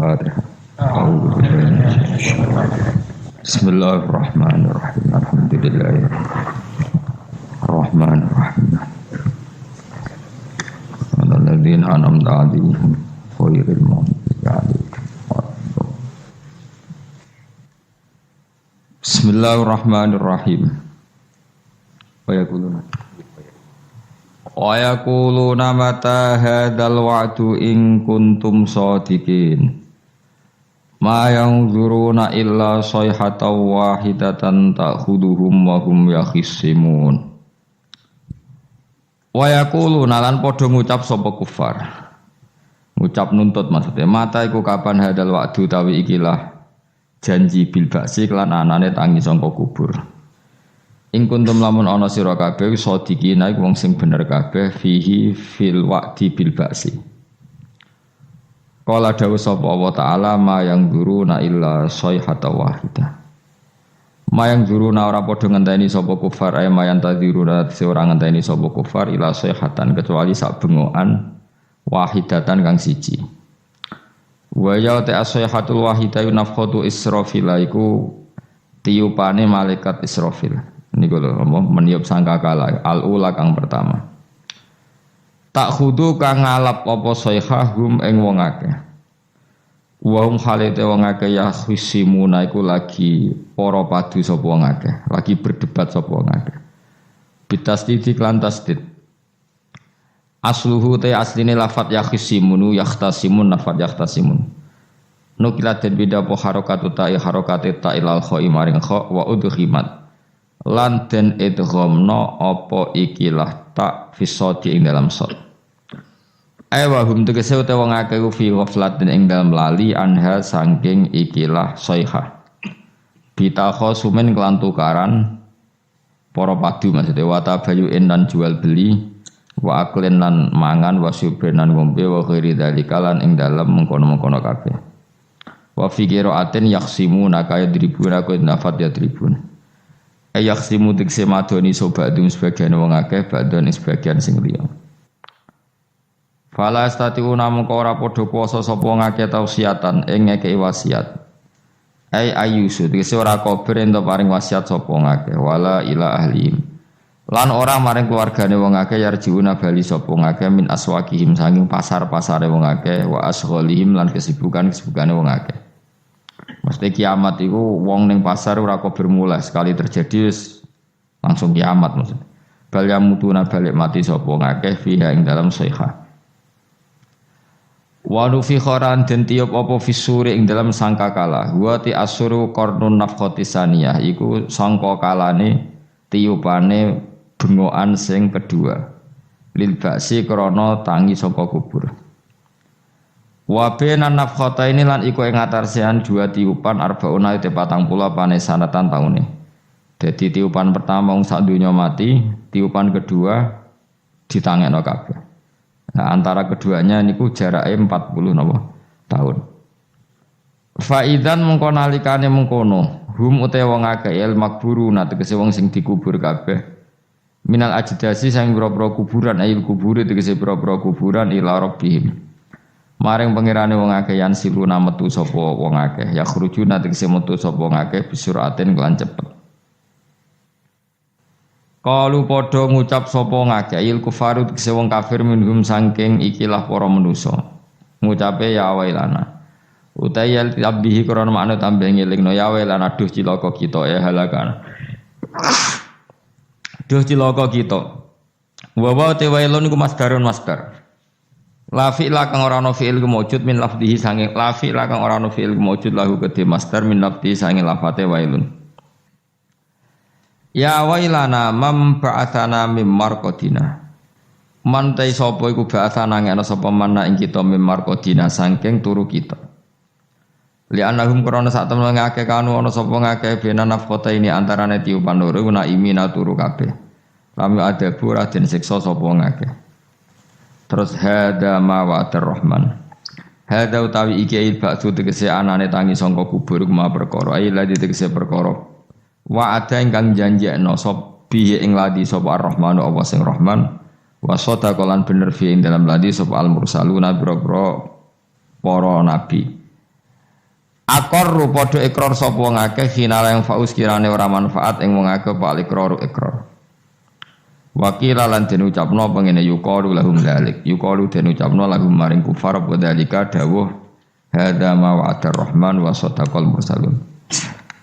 Al-Fatihah. Bismillahirrahmanirrahim. Alhamdulillahirrahmanirrahim. Alladzina an'amta 'alaihim ghairil maghdubi 'alaihim. Bismillahirrahmanirrahim. Wa yaquluna mata hadzal wa'du in kuntum shadiqin. Ma yanzuruna illa sayhatan wahidatan ta'khuduhum wa hum yakhisimun. Wa yaquluna lan padha ngucap sapa kufar. Ngucap nuntut maksudnya mata iku kapan hadzal wa'du tawi ikilah janji bil ba'si lan anane tangi sangka kubur. Ing kuntum lamun ana sira kabeh shadiqina iku wong sing bener kabeh fihi fil wa'di bil ba'si. Qala dawu sapa Allah taala ma yang duruna illa sayhata wahidah. Ma yang duruna ora padha ngenteni sapa kufar ay mayan tadiruna ora ngenteni sapa kufar illa sayhatan kecuali sak bengokan wahidatan kang siji. Wa ya ta sayhatul wahidah nafkhatu Israfil iku tiupane malaikat Israfil. Niku lho meniup sangkakala al-ula kang pertama. Tak khudu kang ngalap apa sayhahum ing wong akeh. Wa hum khalite wong akeh ya khusimuna iku lagi para padu sapa wong akeh, lagi berdebat sapa wong akeh. Bitasdid lan tasdid. Asluhu ta asline lafat ya khusimunu yahtasimun lafat yahtasimun. Nukilat den beda apa harakatu ta'i harakate ta'ilal kha'i maring kha wa udhimat. Lan den idghamna apa ikilah tak fisati ing dalam sot. Awa hum tegese utawa wong akeh fi ghaflatin ing dalam lali anha saking ikilah sayha. Bitakho sumen kelan tukaran para padu maksudnya wa tabayu'in lan jual beli wa aklen lan mangan wa syubren lan ngombe wa ghairi dzalika lan ing dalam mengkono-mengkono kabeh. Wa fi qira'atin yaqsimuna kaya dribuna ku nafat ya tribun. Ayaksimu tegese madoni sobadum sebagian wong akeh badon sebagian sing liya. Fala statiuna mongko ora padha kuwasa sapa ngakeh tausiatan ing ngekeki wasiat. Ayusu tegese ora kober ento paring wasiat sapa ngakeh wala ila ahlihim. Lan ora maring keluargane wong akeh yarjiuna bali sapa ngakeh min aswaqihim saking pasar-pasare wong akeh wa asghalihim lan kesibukan-kesibukane wong akeh. Mesti kiamat itu wong ning pasar ora kok bermula sekali terjadi langsung kiamat maksudnya. Bal yamutuna balik mati sapa ngakeh fiha ing dalam sayha. Wa nufi kharan den tiup apa fisuri ing dalam sangkakala. Wa ti asuru qarnun nafkhati saniyah iku sangkakalane tiupane bengokan sing kedua. Lil ba'si krana tangi saka kubur. Wa benan nafkhata ini lan iku ing atarsian dua tiupan arbauna te 40 pane sanatan taune. Dadi tiupan pertama wong sak donya mati, tiupan kedua ditangekno kabeh. Nah, antara keduanya niku jarake 40 napa tahun. Fa idzan mengko nalikane mengkono, hum utawa wong akeh il makburuna tegese wong sing dikubur kabeh. Minal ajdasi sang boro-boro kuburan ayil kuburi tegese boro-boro kuburan ila rabbihim. Maring pengirane wong akeh yan siluna metu sapa wong akeh ya khurujuna tegese metu sapa wong akeh bisuratin kelan cepet. Kalu padha ngucap sapa ngakeh il kufaru tegese wong kafir minhum saking ikilah para manusa. Ngucape ya wailana. Utayal tabihi krana makna tambah ngelingno ya wailana duh cilaka kita ya halakan. Duh cilaka kita. Wa te wailun iku masdarun masdar. La fi'la kang ora ana fi'il mujud min lafdhihi sange la fi'la kang ora ana fi'il mujud lahu kedhe masdar min lafdhihi sange lafate wailun. Ya wailana mam ba'atsana mim marqadina. Man ta sapa iku ba'atsana ngene sapa mana ing kita mim marqadina saking turu kita. Li anahum krana sak temen ngake kanu ana sapa ngake bena nafqata ini antarane tiupan loro guna imina turu kabeh. Lami ada pura den siksa sapa ngake. Terus hada ma wa'atir rahman. Hada utawi iki ba'du tegese anane tangi sangka kubur ma perkara ai ladi tegese perkara. Wa'ada ingkang janjekno sop bihi ing ladi sapa ar-rahmanu Allah sing rahman wa sadaqalan bener fi ing dalam ladi sapa al-mursaluna biro para nabi. Aqarru padha ikrar sapa wong akeh hinala yang faus kirane ora manfaat ing wong akeh pak ikrar. Wakila lan den ucapno pengene yuqalu lahum dzalik. Yuqalu den ucapno lahum maring kufar bodalika dawuh hadza ma wa'ada rahman wa sadaqal mursalun.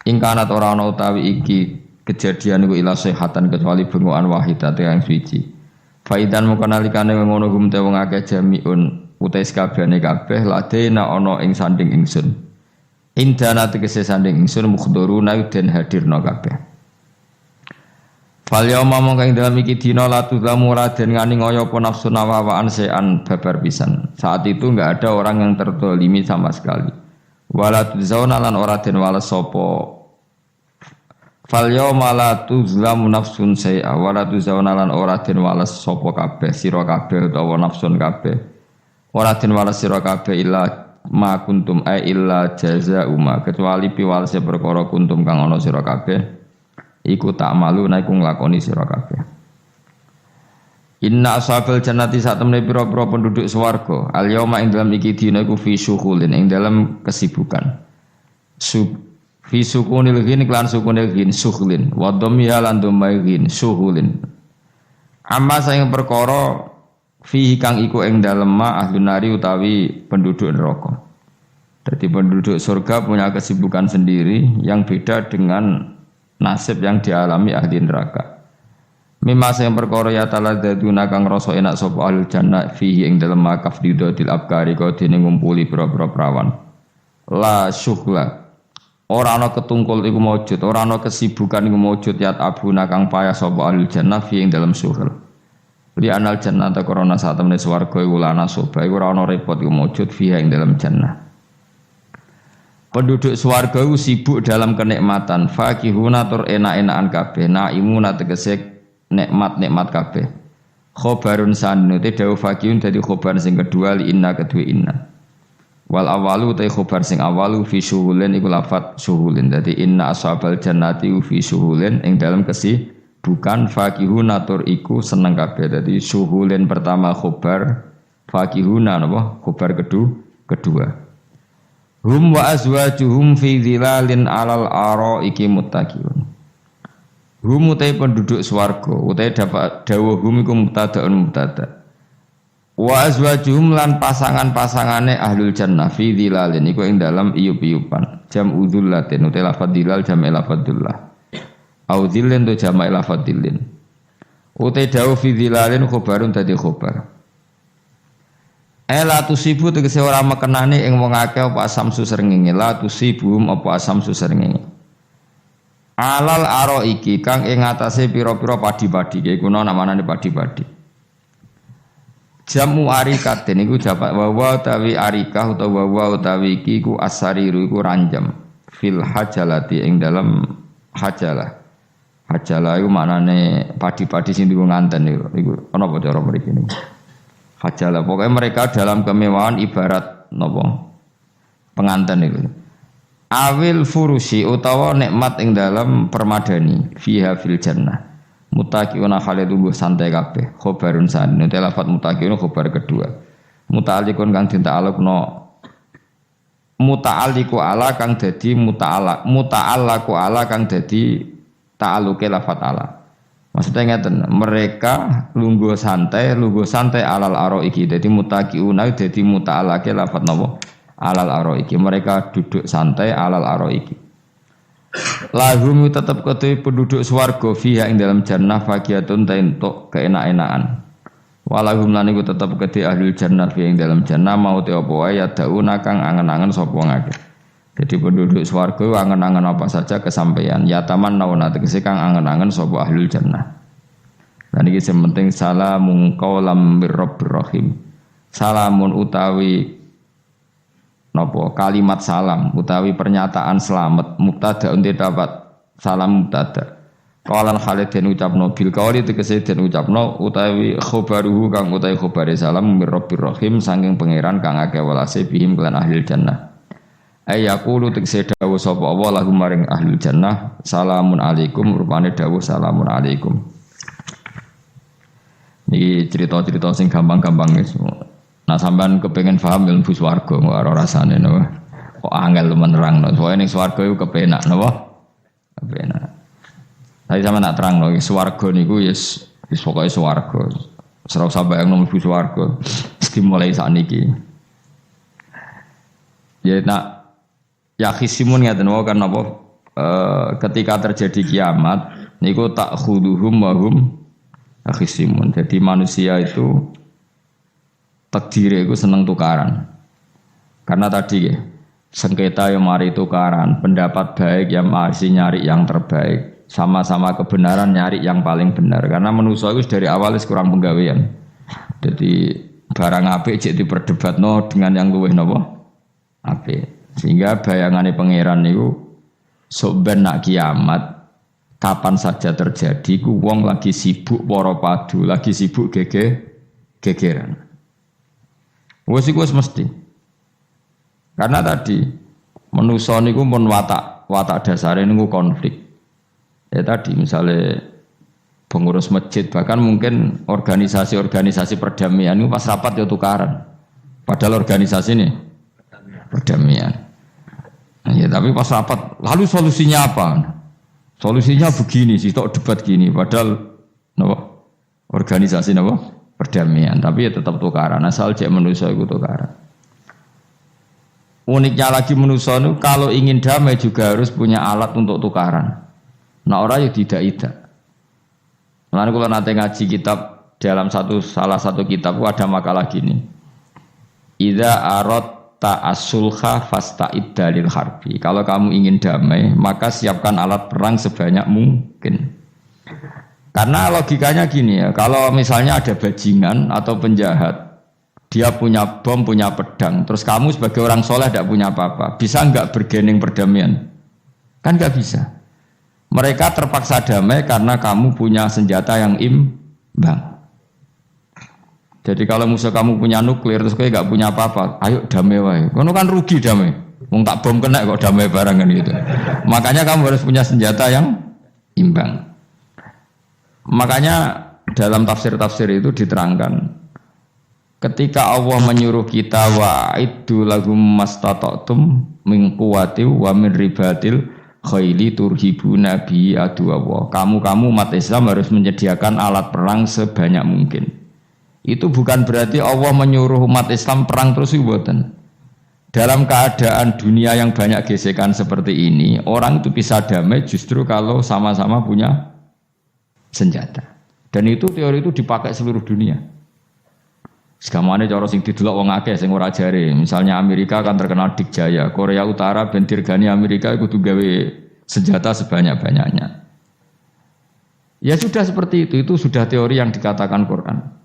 Ing kanat ora ana utawi iki kejadian iku ila sehatan kecuali bengokan wahidate yang suci. Faidan mung nalikane ngono gum te wong akeh jamiun utai sakabehane kabeh ladena ana ing sanding ingsun. Indana tegese sanding ingsun mukhduruna den hadirna kabeh. Fal yauma mongko ing dalem iki dina la tuzlamu raden ngani ngoyo apa nafsu nawawaan sean babar pisan. Saat itu enggak ada orang yang tertolimi sama sekali. Wala tuzzauna lan ora den wales sapa. Fal yauma la tuzlamu nafsun se'a wala tuzzauna lan ora den wales sapa kabeh sira kabeh utawa nafsun kabeh. Ora den wales sira kabeh illa ma kuntum illa jazaa'u ma kecuali piwalese perkara kuntum kang ana sira kabeh. Iku tak malu naiku nglakoni sira kabeh. Inna ashabal jannati sak temene pira-pira penduduk swarga al yauma ing dalam iki dina iku fi syughulin ing dalam kesibukan. Fi sukunil ghin lan sukunil ghin syughlin wa dhammiha lan dhammai ghin syughulin. Amma saing perkara fi kang iku ing dalem ma ahlun nari utawi penduduk neraka. Jadi penduduk surga punya kesibukan sendiri yang beda dengan nasib yang dialami ahli neraka. Mimma sing perkara ya taladzuna kang rasa enak sapa ahli jannah fihi ing dalem makaf didodil abkari kok dene ngumpuli pira-pira prawan. La syughla. Ora ana ketungkul iku maujud, ora ana kesibukan iku maujud yat abuna kang payah sapa ahli jannah fihi ing dalem syughul. Li anal jannah ta korona sak temene swarga iku lana soba iku ora ana repot iku maujud fihi ing dalem jannah. Penduduk swarga sibuk dalam kenikmatan, fakihuna tur enak-enakan kabeh, naimuna tegese nikmat-nikmat kabeh. Khobarun sanu te dawu fakihun dadi khobar sing kedua li inna kedua inna. Wal awalu te khobar sing awalu fi syuhulin iku lafat syuhulin. Dadi inna ashabal jannati fi syuhulin ing dalam kesibukan fakihuna tur iku seneng kabeh. Dadi syuhulin pertama khobar, fakihuna napa? Khobar kedua. Hum wa azwajuhum fi dhilalin alal araiki muttaqiyun. Hum utai penduduk swarga, utai dapat dawuh hum iku mubtada'un mubtada'. Wa azwajuhum lan pasangan-pasangane ahlul jannah fi dhilalin iku ing dalam iyup-iyupan. Jam udzullatin utai lafadz dhilal jam lafadzullah. Au dhillin tu jam lafadzillin. Utai dawuh fi dhilalin khobarun tadi khobar. La tusibu tegese ora mekenane ing wong akeh apa asamsu srengenge la tusibum apa asamsu srengenge alal aro iki kang ing atase pira-pira padi-padi iku namane padi-padi jamu arikaten iku japak wawa utawi arikah utawa wawa utawi iki iku asariru iku ranjam fil hajalati ing dalam hajalah iku maknane padi-padi sing dienggo nganten iku ana apa cara mriki niku hajalah, pokoknya mereka dalam kemewahan ibarat nopo pengantin itu. Awil furusi utawa nikmat ing dalam permadani fiha fil jannah. Mutaqiuna khalidu santai kabeh. Khobarun san. Nute lafat mutaqiuna khobar kedua. Muta'alliqun kang dita'alluqno muta'alliqu ala kang dadi muta'allaqu ala kang dadi ta'alluqe lafat ala. Maksudnya ngeten, mereka lungguh santai alal aro iki. Jadi mutaqiuna jadi muta'alake lafat napa? Alal aro iki. Mereka duduk santai alal aro iki. Lahum tetap ketui penduduk swarga fiha ing dalam jannah faqiatun ta entuk keenak-enakan. Walahum lan iku tetep kedhi ahli jannah fiha ing dalam jannah mau te apa wae ya dauna kang angen-angen sapa ngake. Jadi penduduk swarga angen-angen apa saja kesampaian. Ya taman nauna tegese kang angen-angen sapa ahlul jannah. Dan iki sing penting salamun qaulam birrabbir rahim. Salamun utawi napa kalimat salam utawi pernyataan selamat mubtada unti dapat salam mubtada. Qalan Khalid den ucapno bil qauli tegese den ucapno utawi khobaruhu kang utawi khobare salam birrabbir rahim saking pangeran kang akeh welase bihim kelan ahlul jannah. Ayaqulu tegese dawuh sapa Allah lahum maring ahlul jannah salamun alaikum rupane dawuh salamun alaikum. Niki cerita-cerita sing gampang-gampang wis. Nah sampean kepengin paham ilmu swarga ora rasane napa. Kok angel menerangno. Pokoke ning swarga iku kepenak napa? Kepenak. Tapi sama nak terangno swarga niku wis pokoke swarga. Serau sampai yang nomor swarga. Mesti mulai sakniki. Ya nak yakhisimun ngaten wae kan apa? Ketika terjadi kiamat niku tak khuduhum wa hum yakhisimun. Jadi manusia itu takdir itu seneng tukaran. Karena tadi ya, sengketa yang mari tukaran, pendapat baik yang masih nyari yang terbaik, sama-sama kebenaran nyari yang paling benar. Karena manusia itu dari awal kurang penggawean. Jadi barang apik cek diperdebatno dengan yang luwih napa? Apik. Sehingga bayangannya pangeran itu sok ben nak kiamat kapan saja terjadi ku wong lagi sibuk para padu, lagi sibuk gegeran. Wes iku mesti. Karena tadi manusa niku mun watak dasare niku konflik. Ya tadi misalnya pengurus masjid bahkan mungkin organisasi-organisasi perdamaian itu pas rapat ya tukaran. Padahal organisasi ini perdamaian. Ya tapi pas rapat, lalu solusinya apa? Solusinya begini sih, tok debat gini. Padahal, napa? Organisasi napa? Perdamaian. Tapi ya tetap tukaran. Asal cek manusia itu tukaran. Uniknya lagi manusia itu kalau ingin damai juga harus punya alat untuk tukaran. Nah orang ya tidak. Lalu kalau nanti ngaji kitab dalam salah satu kitab ada makalah gini. Idza arad ta'asulha fasta'id dalil harbi. Kalau kamu ingin damai, maka siapkan alat perang sebanyak mungkin. Karena logikanya gini ya, kalau misalnya ada bajingan atau penjahat, dia punya bom, punya pedang, terus kamu sebagai orang soleh tidak punya apa-apa, bisa enggak bergening perdamaian? Kan enggak bisa. Mereka terpaksa damai karena kamu punya senjata yang imbang. Jadi kalau musuh kamu punya nuklir terus kayak gak punya apa-apa, ayo damai wae. Kono kan rugi damai. Wong tak bom kena kok damai barang kan gitu. Makanya kamu harus punya senjata yang imbang. Makanya dalam tafsir-tafsir itu diterangkan ketika Allah menyuruh kita wa'iddu lahum mastata'tum min quwwati wa min ribatil khaili turhibuna bi aduwwa. Kamu umat Islam harus menyediakan alat perang sebanyak mungkin. Itu bukan berarti Allah menyuruh umat Islam perang terus mboten. Dalam keadaan dunia yang banyak gesekan seperti ini, orang itu bisa damai justru kalau sama-sama punya senjata. Dan itu teori itu dipakai seluruh dunia. Segamane cara sing didelok wong akeh sing ora jare. Misalnya Amerika kan terkenal dikjaya, Korea Utara ben dirgani Amerika kudu gawe senjata sebanyak-banyaknya. Ya sudah seperti itu sudah teori yang dikatakan Quran.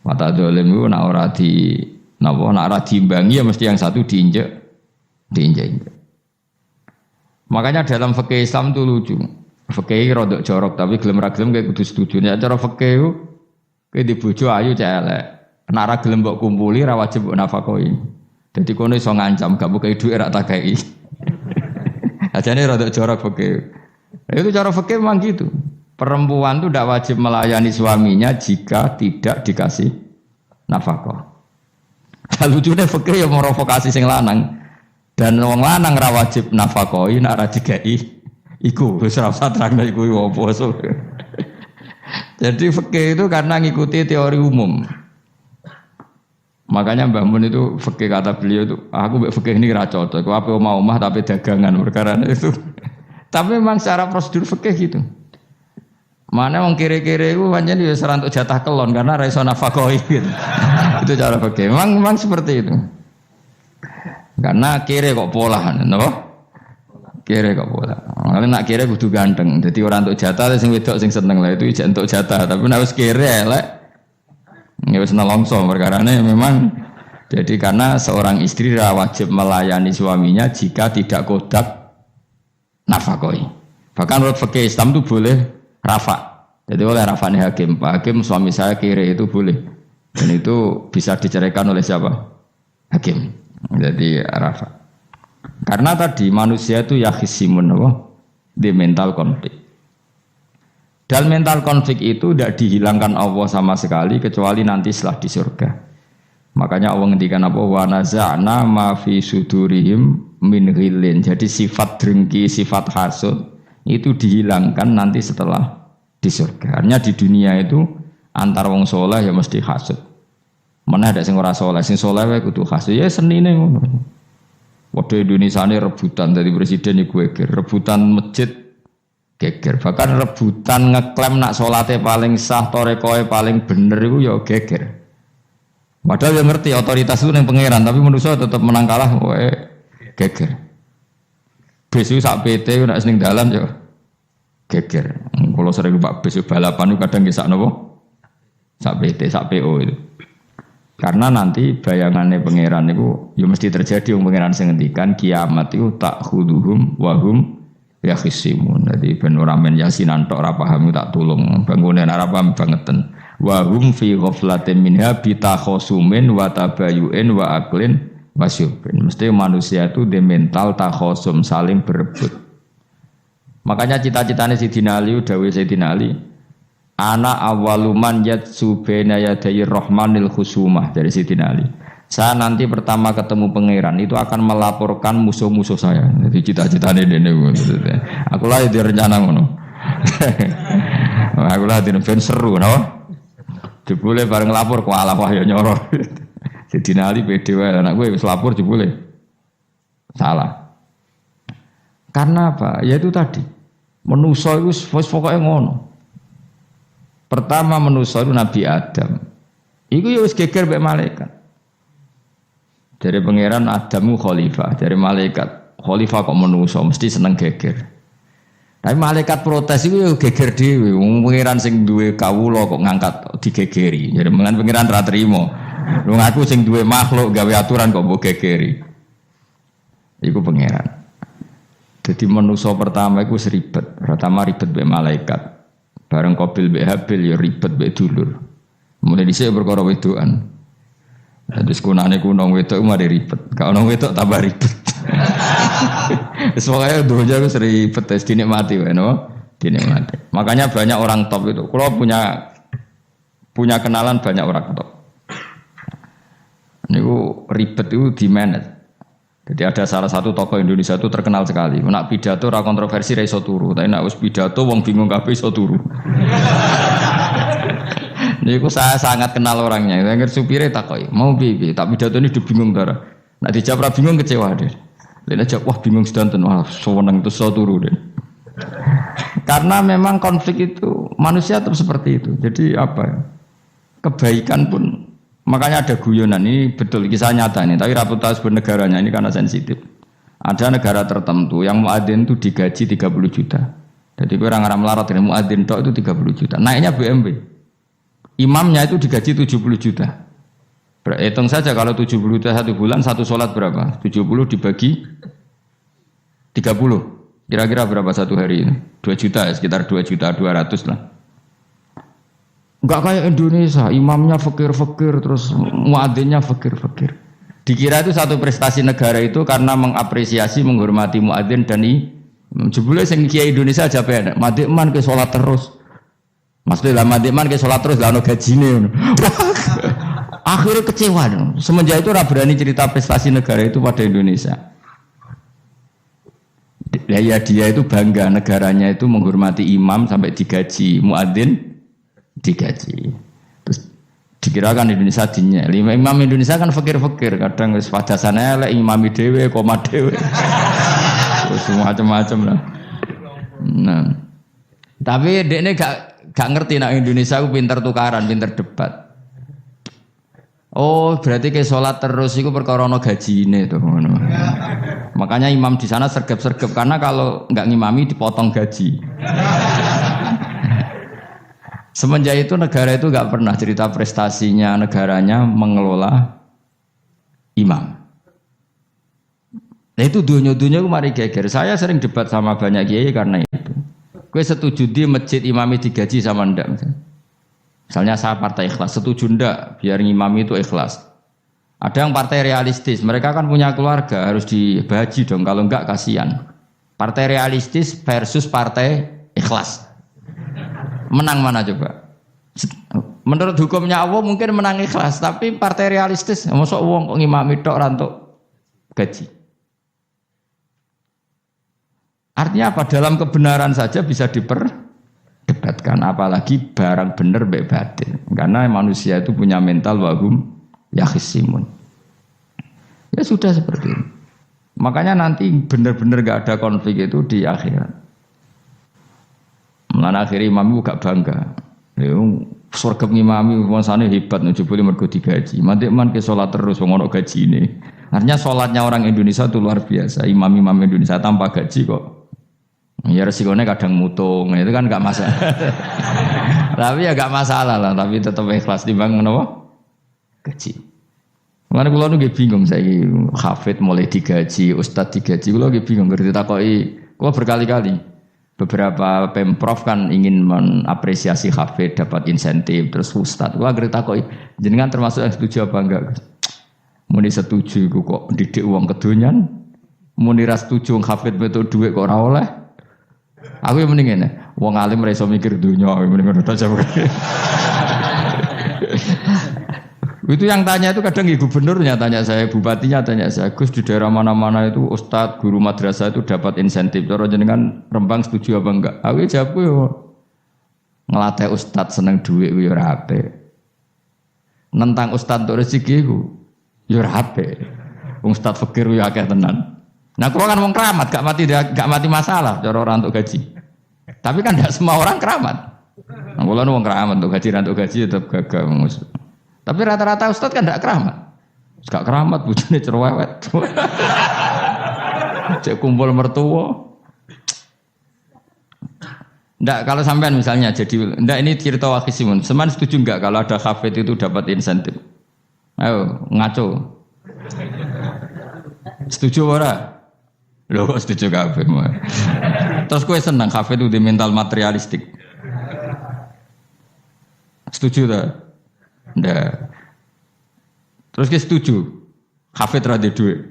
Mata dolim itu nak ora diimbangi ya mesti yang satu diinjek. Makanya dalam fikih Islam itu lucu. Fikih rodok jorok tapi gelem ra gelem kayak kudu setuju. Nek cara fikih itu kayak di bojo ayu cek elek. Nek ra gelem mbok kumpuli ra wajib mbok nafakoi. Dadi kono iso ngancam gak buka dhuwit ra tak kei. Ajane rodok jorok fikih. Itu cara fikih memang gitu. Perempuan itu tidak wajib melayani suaminya jika tidak dikasih nafkah. Lucunya fikih yang merovokasi sing lanang dan wong lanang ra wajib nafkahi nek ra dikai iku wis ora usah terangno iku opo. Jadi fikih itu karena ngikuti teori umum. Makanya Mbah Mun itu fikih kata beliau itu aku mbek fikih ini ra cocok. Aku ape omah tapi dagangan perkara itu. Tapi memang secara prosedur fikih gitu. Mana wong kere-kere itu pancen ya ora entuk jatah kelon karena ra iso nafkahi gitu. Itu cara fikih. Memang seperti itu. Karena kere kok polahan, napa? Kere kok pola. Kalau nak kere kudu ganteng. Jadi orang entuk jatah sing wedok sing seneng lah itu ijek entuk jatah, tapi nek wis kere elek ya wis nelongso perkarane memang jadi karena seorang istri wajib melayani suaminya jika tidak kodak nafkahi. Bahkan menurut fikih Islam itu boleh rafa. Jadi oleh rafanya hakim. Pak Hakim suami saya kiri itu boleh. Dan itu bisa diceraikan oleh siapa? Hakim. Jadi rafa. Karena tadi manusia itu yakhisimun di mental konflik. Dan mental konflik itu tidak dihilangkan Allah sama sekali kecuali nanti setelah di surga. Makanya Allah ngendikan apa wa naza'na ma fi sudurihim min ghillin. Jadi sifat drengki, sifat hasud itu dihilangkan nanti setelah di surga. Artinya di dunia itu antar wong soleh ya mesti hasud. Mana ada sing ora soleh, sing soleh wae kudu hasud. Ya senine ngono. Waktu Indonesia ini rebutan dari presiden iku geger, rebutan masjid geger. Bahkan rebutan ngeklaim nak salate paling sah, torekoe paling bener iku ya geger. Padahal dia ngerti otoritas itu yang pangeran, tapi manusia tetap menang kalah, wae geger. Besu sak PT nak seneng dalan yo geger. Kalau sering Pak besu balapan itu kadang nggih sak napa? Sak PT, sak PO itu. Karena nanti bayangannya pangeran itu ya mesti terjadi yang pangeran sing ngendikan kiamat itu tak khuduhum wahum yakhisimun. Jadi ben ora men yasinan tok ora paham tak tulung bangunan ora paham bangeten. Wahum fi ghaflatin minha bitakhosumin wa tabayu'in wa aklin wasyubin. Mesti manusia itu di mental takhosum saling berebut. Makanya cita-citanya Sayyidina Ali dawuh Sayyidina Ali ana awaluman yatsu baina yaday rahmanil khusumah dari Sayyidina Ali. Saya nanti pertama ketemu pangeran itu akan melaporkan musuh-musuh saya. Jadi cita-citanya dene. Aku lah di rencana ngono. Aku lah di ben seru no. Jebule bareng lapor ku ala wah ya nyoro. Sayyidina Ali pede wae anak gue wis lapor jebule. Salah. Karena apa? Ya itu tadi. Manusa iku wis pokoke ngono. Pertama manusia itu Nabi Adam. Iku ya wis geger mbek malaikat. Dari pangeran Adamu khalifah, dari malaikat khalifah kok manusia mesti seneng geger. Tapi malaikat protes iku ya geger dhewe. Wong pangeran sing duwe kawula kok ngangkat digegeri. Jadi mengan pangeran ra trimo. Lu ngaku sing duwe makhluk gawe aturan kok mbok gegeri. Iku pangeran. Jadi manusia pertama iku seribet. Pertama ribet mbek malaikat. Bareng Qabil mbek Habil ya ribet mbek dulur. Mulai dhisik perkara wedokan. Terus kunane kunong wedok mari ribet. Ka ono wedok tambah ribet. Wis pokoke donya wis ribet wis dinikmati wae no. Dinikmati. Makanya banyak orang top itu. Kalau punya kenalan banyak orang top. Niku ribet itu di manage. Jadi ada salah satu tokoh Indonesia itu terkenal sekali. Nak pidato ora kontroversi ra iso turu, tapi nak wis pidato wong bingung kabeh iso turu. Niku saya sangat kenal orangnya. Saya supire takoki, "Mau piye? Tak pidato ini udah bingung ta." Nak dijawab ra bingung kecewa deh. Lha jawab wah bingung sedanten, wah seneng terus iso turu deh. Karena memang konflik itu manusia tetap seperti itu. Jadi apa ya? Kebaikan pun makanya ada guyonan ini betul kisah nyata ini, tapi reputasi bernegaranya ini karena sensitif. Ada negara tertentu yang muadzin itu digaji 30 juta. Jadi orang-orang melarat ini muadzin tok itu 30 juta. Naiknya BMW. Imamnya itu digaji 70 juta. Hitung saja kalau 70 juta satu bulan satu sholat berapa? 70 dibagi 30. Kira-kira berapa satu hari ini? 2 juta ya, sekitar 2 juta 200 lah. Enggak kayak Indonesia, imamnya fakir-fakir terus muadzinnya fakir-fakir. Dikira itu satu prestasi negara itu karena mengapresiasi, menghormati muadzin dan jebule sing kiai Indonesia aja penak. Madikman ke salat terus. Maksudnya lah madikman ke salat terus lah ono gajine. Akhirnya kecewa dong. Semenjak itu ora berani cerita prestasi negara itu pada Indonesia. Ya dia itu bangga negaranya itu menghormati imam sampai digaji, muadzin digaji. Terus dikirakan Indonesia dinyek. Imam Indonesia kan fakir-fakir, kadang wis padasane elek imami dhewe, koma dhewe. Terus macam-macam lah. Nah. Tapi dekne gak ngerti nek Indonesia ku pinter tukaran, pinter debat. Oh, berarti ke salat terus iku perkara ana gajine to ngono. Makanya imam di sana sergap-sergap karena kalau enggak ngimami dipotong gaji. Semenjak itu negara itu enggak pernah cerita prestasinya negaranya mengelola imam. Nah itu dunia-dunia itu mari geger. Saya sering debat sama banyak kiai karena itu. Gue setuju di masjid imami digaji sama ndak. Misalnya saya partai ikhlas, setuju ndak biar ngimami itu ikhlas. Ada yang partai realistis, mereka kan punya keluarga harus dibaji dong, kalau enggak kasihan. Partai realistis versus partai ikhlas. Menang mana coba? Menurut hukumnya Allah mungkin menang ikhlas, tapi partai realistis, mosok wong kok ngimami tok ora entuk gaji. Artinya apa? Dalam kebenaran saja bisa diperdebatkan, apalagi barang bener mbek batin. Karena manusia itu punya mental wahum yakhisimun. Ya sudah seperti ini. Makanya nanti benar-benar gak ada konflik itu di akhirat. Mulane akhirnya imam itu gak bangga. Surga ngimami masane hebat njebule mergo digaji. Mantik man ke salat terus wong ono gajine. Artinya salatnya orang Indonesia itu luar biasa. Imam-imam Indonesia tanpa gaji kok. Ya resikonya kadang mutung, itu kan enggak masalah. Tapi ya enggak masalah lah, tapi tetap ikhlas timbang menapa? Gaji. Mulane kula nu nggih bingung saiki hafid mulai digaji, ustaz digaji, kula nggih bingung ngerti takoki. Kula berkali-kali beberapa pemprov kan ingin mengapresiasi hafid dapat insentif terus ustaz. Wah gerita kok jenengan termasuk yang setuju apa enggak? Muni setuju kok didik uang kedonyan. Muni ra setuju hafid metu dhuwit kok ora oleh. Aku yang mending ngene, wong alim ora iso mikir dunya, mending ngono ta. Itu yang tanya itu kadang gubernurnya tanya saya, bupatinya tanya saya, Gus di daerah mana-mana itu ustadz, guru madrasah itu dapat insentif. Terus jenengan Rembang setuju apa enggak? Aku jawab yo ngelatih ustadz seneng duit yo ora apik. Nentang ustadz untuk rezeki ku yo ora apik. Wong ustadz fakir yo akeh tenan. Nah, kalau kan wong keramat gak mati masalah cara orang untuk gaji. Tapi kan tidak semua orang keramat. Nah, kalau wong keramat untuk gaji tetap gagal. Tapi rata-rata ustadz kan tidak keramat. Gak keramat, bujune cerewet. Cek kumpul mertua. Ndak kalau sampean misalnya jadi ndak ini cerita wakisimun. Seman setuju enggak kalau ada hafid itu dapat insentif? Ayo ngaco. Setuju ora? Loh kok setuju kabeh. Terus kowe seneng hafid itu di mental materialistik. Setuju tak? Ndak. Terus kita setuju. Hafid ra duwe.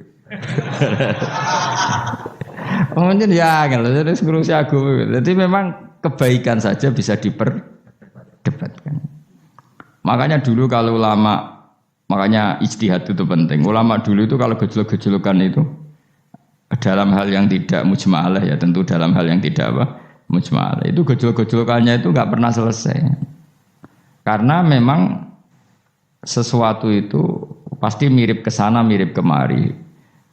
Mungkin ya ngene terus ngurusi aku. Jadi memang kebaikan saja bisa diperdebatkan. Makanya dulu kalau ulama, makanya ijtihad itu penting. Ulama dulu itu kalau gejolak-gejolokan itu dalam hal yang tidak mujma'alah ya, tentu dalam hal yang tidak apa mujma'alah. Itu gejolak-gejolokannya itu enggak pernah selesai. Karena memang sesuatu itu pasti mirip ke sana, mirip kemari.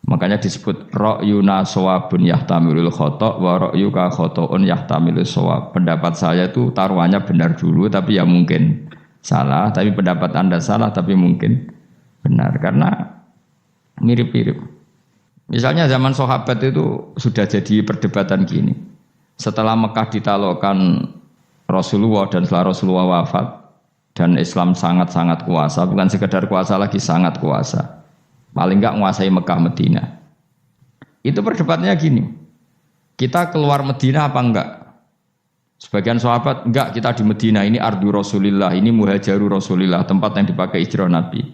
Makanya disebut ra'yuna shawabun yahtamilul khata' wa ra'yuka khata'un yahtamilus shawab. Pendapat saya itu taruhannya benar dulu tapi ya mungkin salah, tapi pendapat Anda salah tapi mungkin benar karena mirip-mirip. Misalnya zaman sahabat itu sudah jadi perdebatan gini. Setelah Mekah ditaklukkan Rasulullah dan setelah Rasulullah wafat dan Islam sangat-sangat kuasa, bukan sekedar kuasa lagi, sangat kuasa. Paling enggak menguasai Mekah Madinah. Itu perdebatannya gini. Kita keluar Madinah apa enggak? Sebagian sahabat enggak, kita di Madinah, ini ardu Rasulillah, ini muhajaru Rasulillah, tempat yang dipakai hijrah Nabi.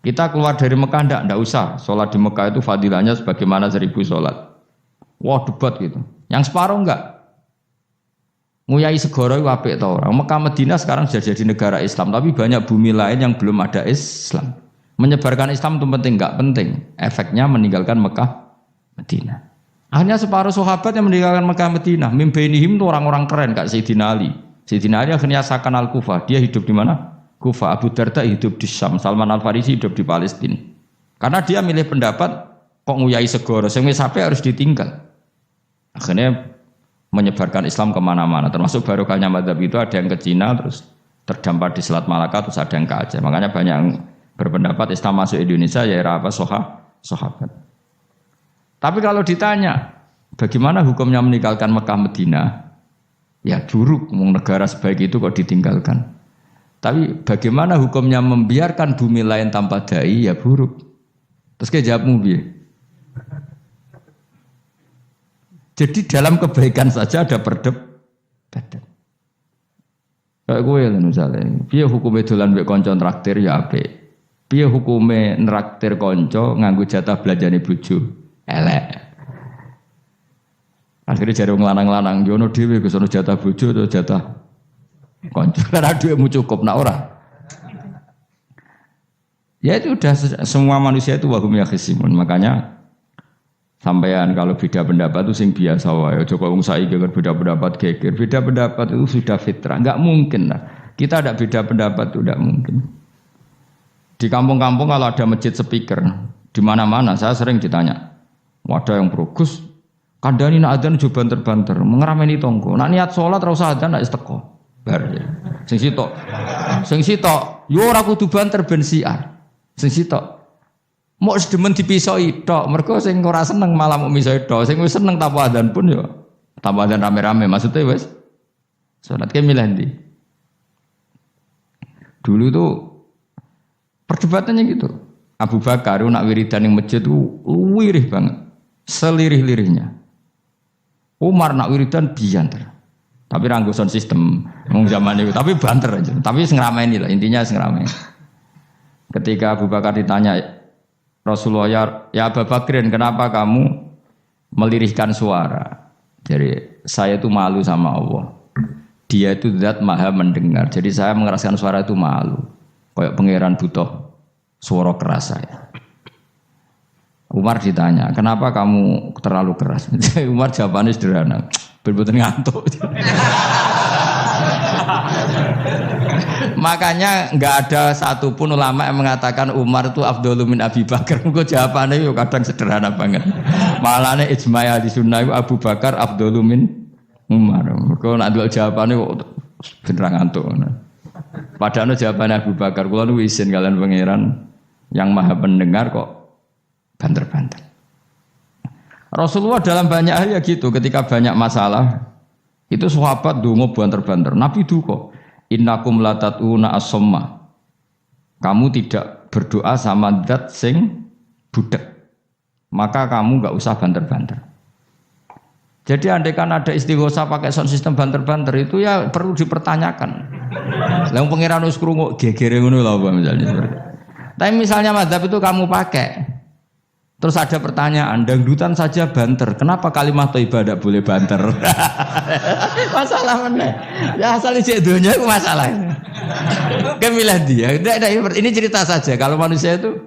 Kita keluar dari Mekah enggak usah. Salat di Mekah itu fadilahnya sebagaimana 1000 salat. Wah, debat gitu. Yang separuh enggak. Nguyai segoro itu apik ta ora. Mekah Madinah sekarang sudah jadi negara Islam, tapi banyak bumi lain yang belum ada Islam. Menyebarkan Islam itu penting enggak penting. Efeknya meninggalkan Mekah Madinah. Hanya separuh sahabat yang meninggalkan Mekah Madinah. Mimbainihim itu orang-orang keren Kak Sayyidina Ali. Sayyidina Ali akhirnya Sakan Al-Kufah. Dia hidup di mana? Kufah. Abu Darda hidup di Syam. Salman Al-Farisi hidup di Palestina. Karena dia milih pendapat kok nguyai segoro, sing wis sampai harus ditinggal. Akhirnya menyebarkan Islam kemana-mana, termasuk barokahnya mazhab itu ada yang ke Cina, terus terdampar di Selat Malaka, terus ada yang ke Aceh. Makanya banyak yang berpendapat Islam masuk Indonesia ya era apa sahabat. Tapi kalau ditanya bagaimana hukumnya meninggalkan Mekah Madinah, ya buruk, negara sebaik itu kok ditinggalkan. Tapi bagaimana hukumnya membiarkan bumi lain tanpa dai, ya buruk. Terus kayak jawabmu piye? Jadi dalam kebaikan saja ada perdebatan. Kayak gue lah misalnya, piye hukumnya dolan mbek kanca traktir ya apik. Piye hukumnya nraktir kanca nganggo jatah belanjane bojo? Elek. Akhirnya jare wong lanang-lanang yo ono dhewe Gus ono jatah bojo atau jatah kanca. Karena dhuwitmu cukup nak ora Ya itu udah semua manusia itu wahum yakhisimun. Makanya sampean kalau beda pendapat itu sing biasa wae. Aja kok wong saiki beda pendapat geger. Beda pendapat itu sudah fitrah. Enggak mungkin lah. Kita ada beda pendapat itu enggak mungkin. Di kampung-kampung kalau ada masjid speaker di mana-mana saya sering ditanya. Wadah yang bagus. Kandhani nak adzan jo banter-banter, mengerameni tonggo. Nak niat salat ora usah adzan nak teko. Bar. Sing sitok. Sing sitok, yo ora kudu banter ben siar. Sing sitok mau sedemen dipisoi tok, mergo sing ora seneng malah mau misoi tok, sing wis seneng tanpa adzan pun yo tanpa adzan rame-rame maksudnya wis salat ke milih ndi. Dulu tuh perdebatannya gitu. Abu Bakar nak wiridan ning masjid tuh wirih banget. Selirih-lirihnya. Umar nak wiridan bianter. Tapi ranggo sound system wong zaman itu, tapi banter aja. Tapi sing ngrameni lah, intinya sing ngrameni. Ketika Abu Bakar ditanya Rasulullah, ya Abu Bakrin, kenapa kamu melirihkan suara? Jadi saya itu malu sama Allah. Dia itu zat maha mendengar. Jadi saya mengeraskan suara itu malu. Kayak pangeran butuh suara keras saya. Umar ditanya, kenapa kamu terlalu keras? Umar jawabannya sederhana, bener-bener ngantuk. Makanya nggak ada satupun ulama yang mengatakan Umar itu afdhalu min Abi Bakar. Kok jawabannya yo kadang sederhana banget. Malahnya ijma' ahli sunnah itu Abu Bakar afdhalu min Umar. Kok nak delok jawabannya kok bener ngantuk. Padahal jawabannya Abu Bakar, kula nu isin kalian pangeran yang maha pendengar kok banter-banter. Rasulullah dalam banyak hal ya gitu, ketika banyak masalah itu sahabat donga banter-banter. Nabi duka, innakum latatuna as-somma. Kamu tidak berdoa sama zat sing budek. Maka kamu enggak usah banter-banter. Jadi andaikan ada istighosa pakai sound system banter-banter itu ya perlu dipertanyakan. Lah pangeran wis krungu gegere ngono lho misalnya seperti. Tapi misalnya mazhab itu kamu pakai. Terus ada pertanyaan, dangdutan saja banter. Kenapa kalimat thayyibah tidak boleh banter? Masalah mana? Ya asal ijek dunia itu masalah. Kemilah dia. Ini cerita saja. Kalau manusia itu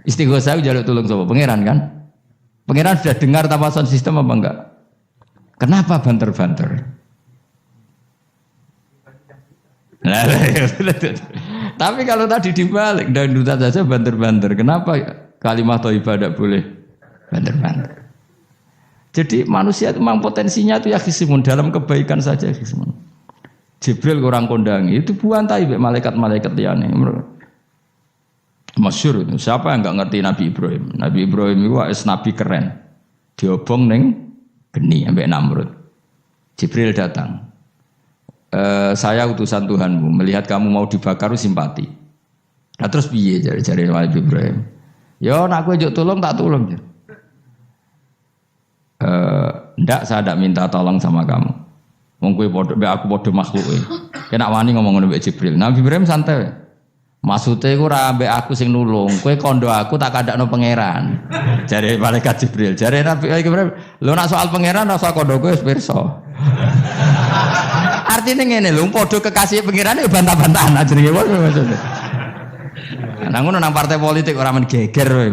istighosa jaluk tulung sapa? Pangeran kan? Pangeran sudah dengar tanpa sound system apa enggak? Kenapa banter-banter? Tapi kalau tadi dibalik dangdutan saja banter-banter. Kenapa kalimat thayyibah tidak boleh banter-banter? Jadi manusia itu memang potensinya itu ya khisimun dalam kebaikan saja khisimun. Jibril orang kondangi itu buantai malaikat-malaikat liyane. Masyhur itu. Siapa yang enggak ngerti Nabi Ibrahim? Nabi Ibrahim itu nabi keren. Diobong ning geni ambek Namrud. Jibril datang. Saya utusan Tuhanmu, melihat kamu mau dibakar simpati. Nah terus piye jare Nabi Ibrahim? Ya nak kowe njuk tolong tak tolong. Ndak saya ndak minta tolong sama kamu. Wong kowe aku padha makhluke. Kena wani ngomong ngono mbek Jibril. Nabi Ibrahim santai. Maksudnya aku ora ambek aku sing nulung, kowe kondo aku tak kandakno pangeran. Jare malaikat Jibril, jare Nabi Ibrahim, lho nak soal pangeran rasa kondo kowe wis pirsa. Artinya ngene lho, padha kekasih pangeran ya bantah-bantahan aja jenenge maksudnya. Nah ngono nang partai politik ora men geger kowe.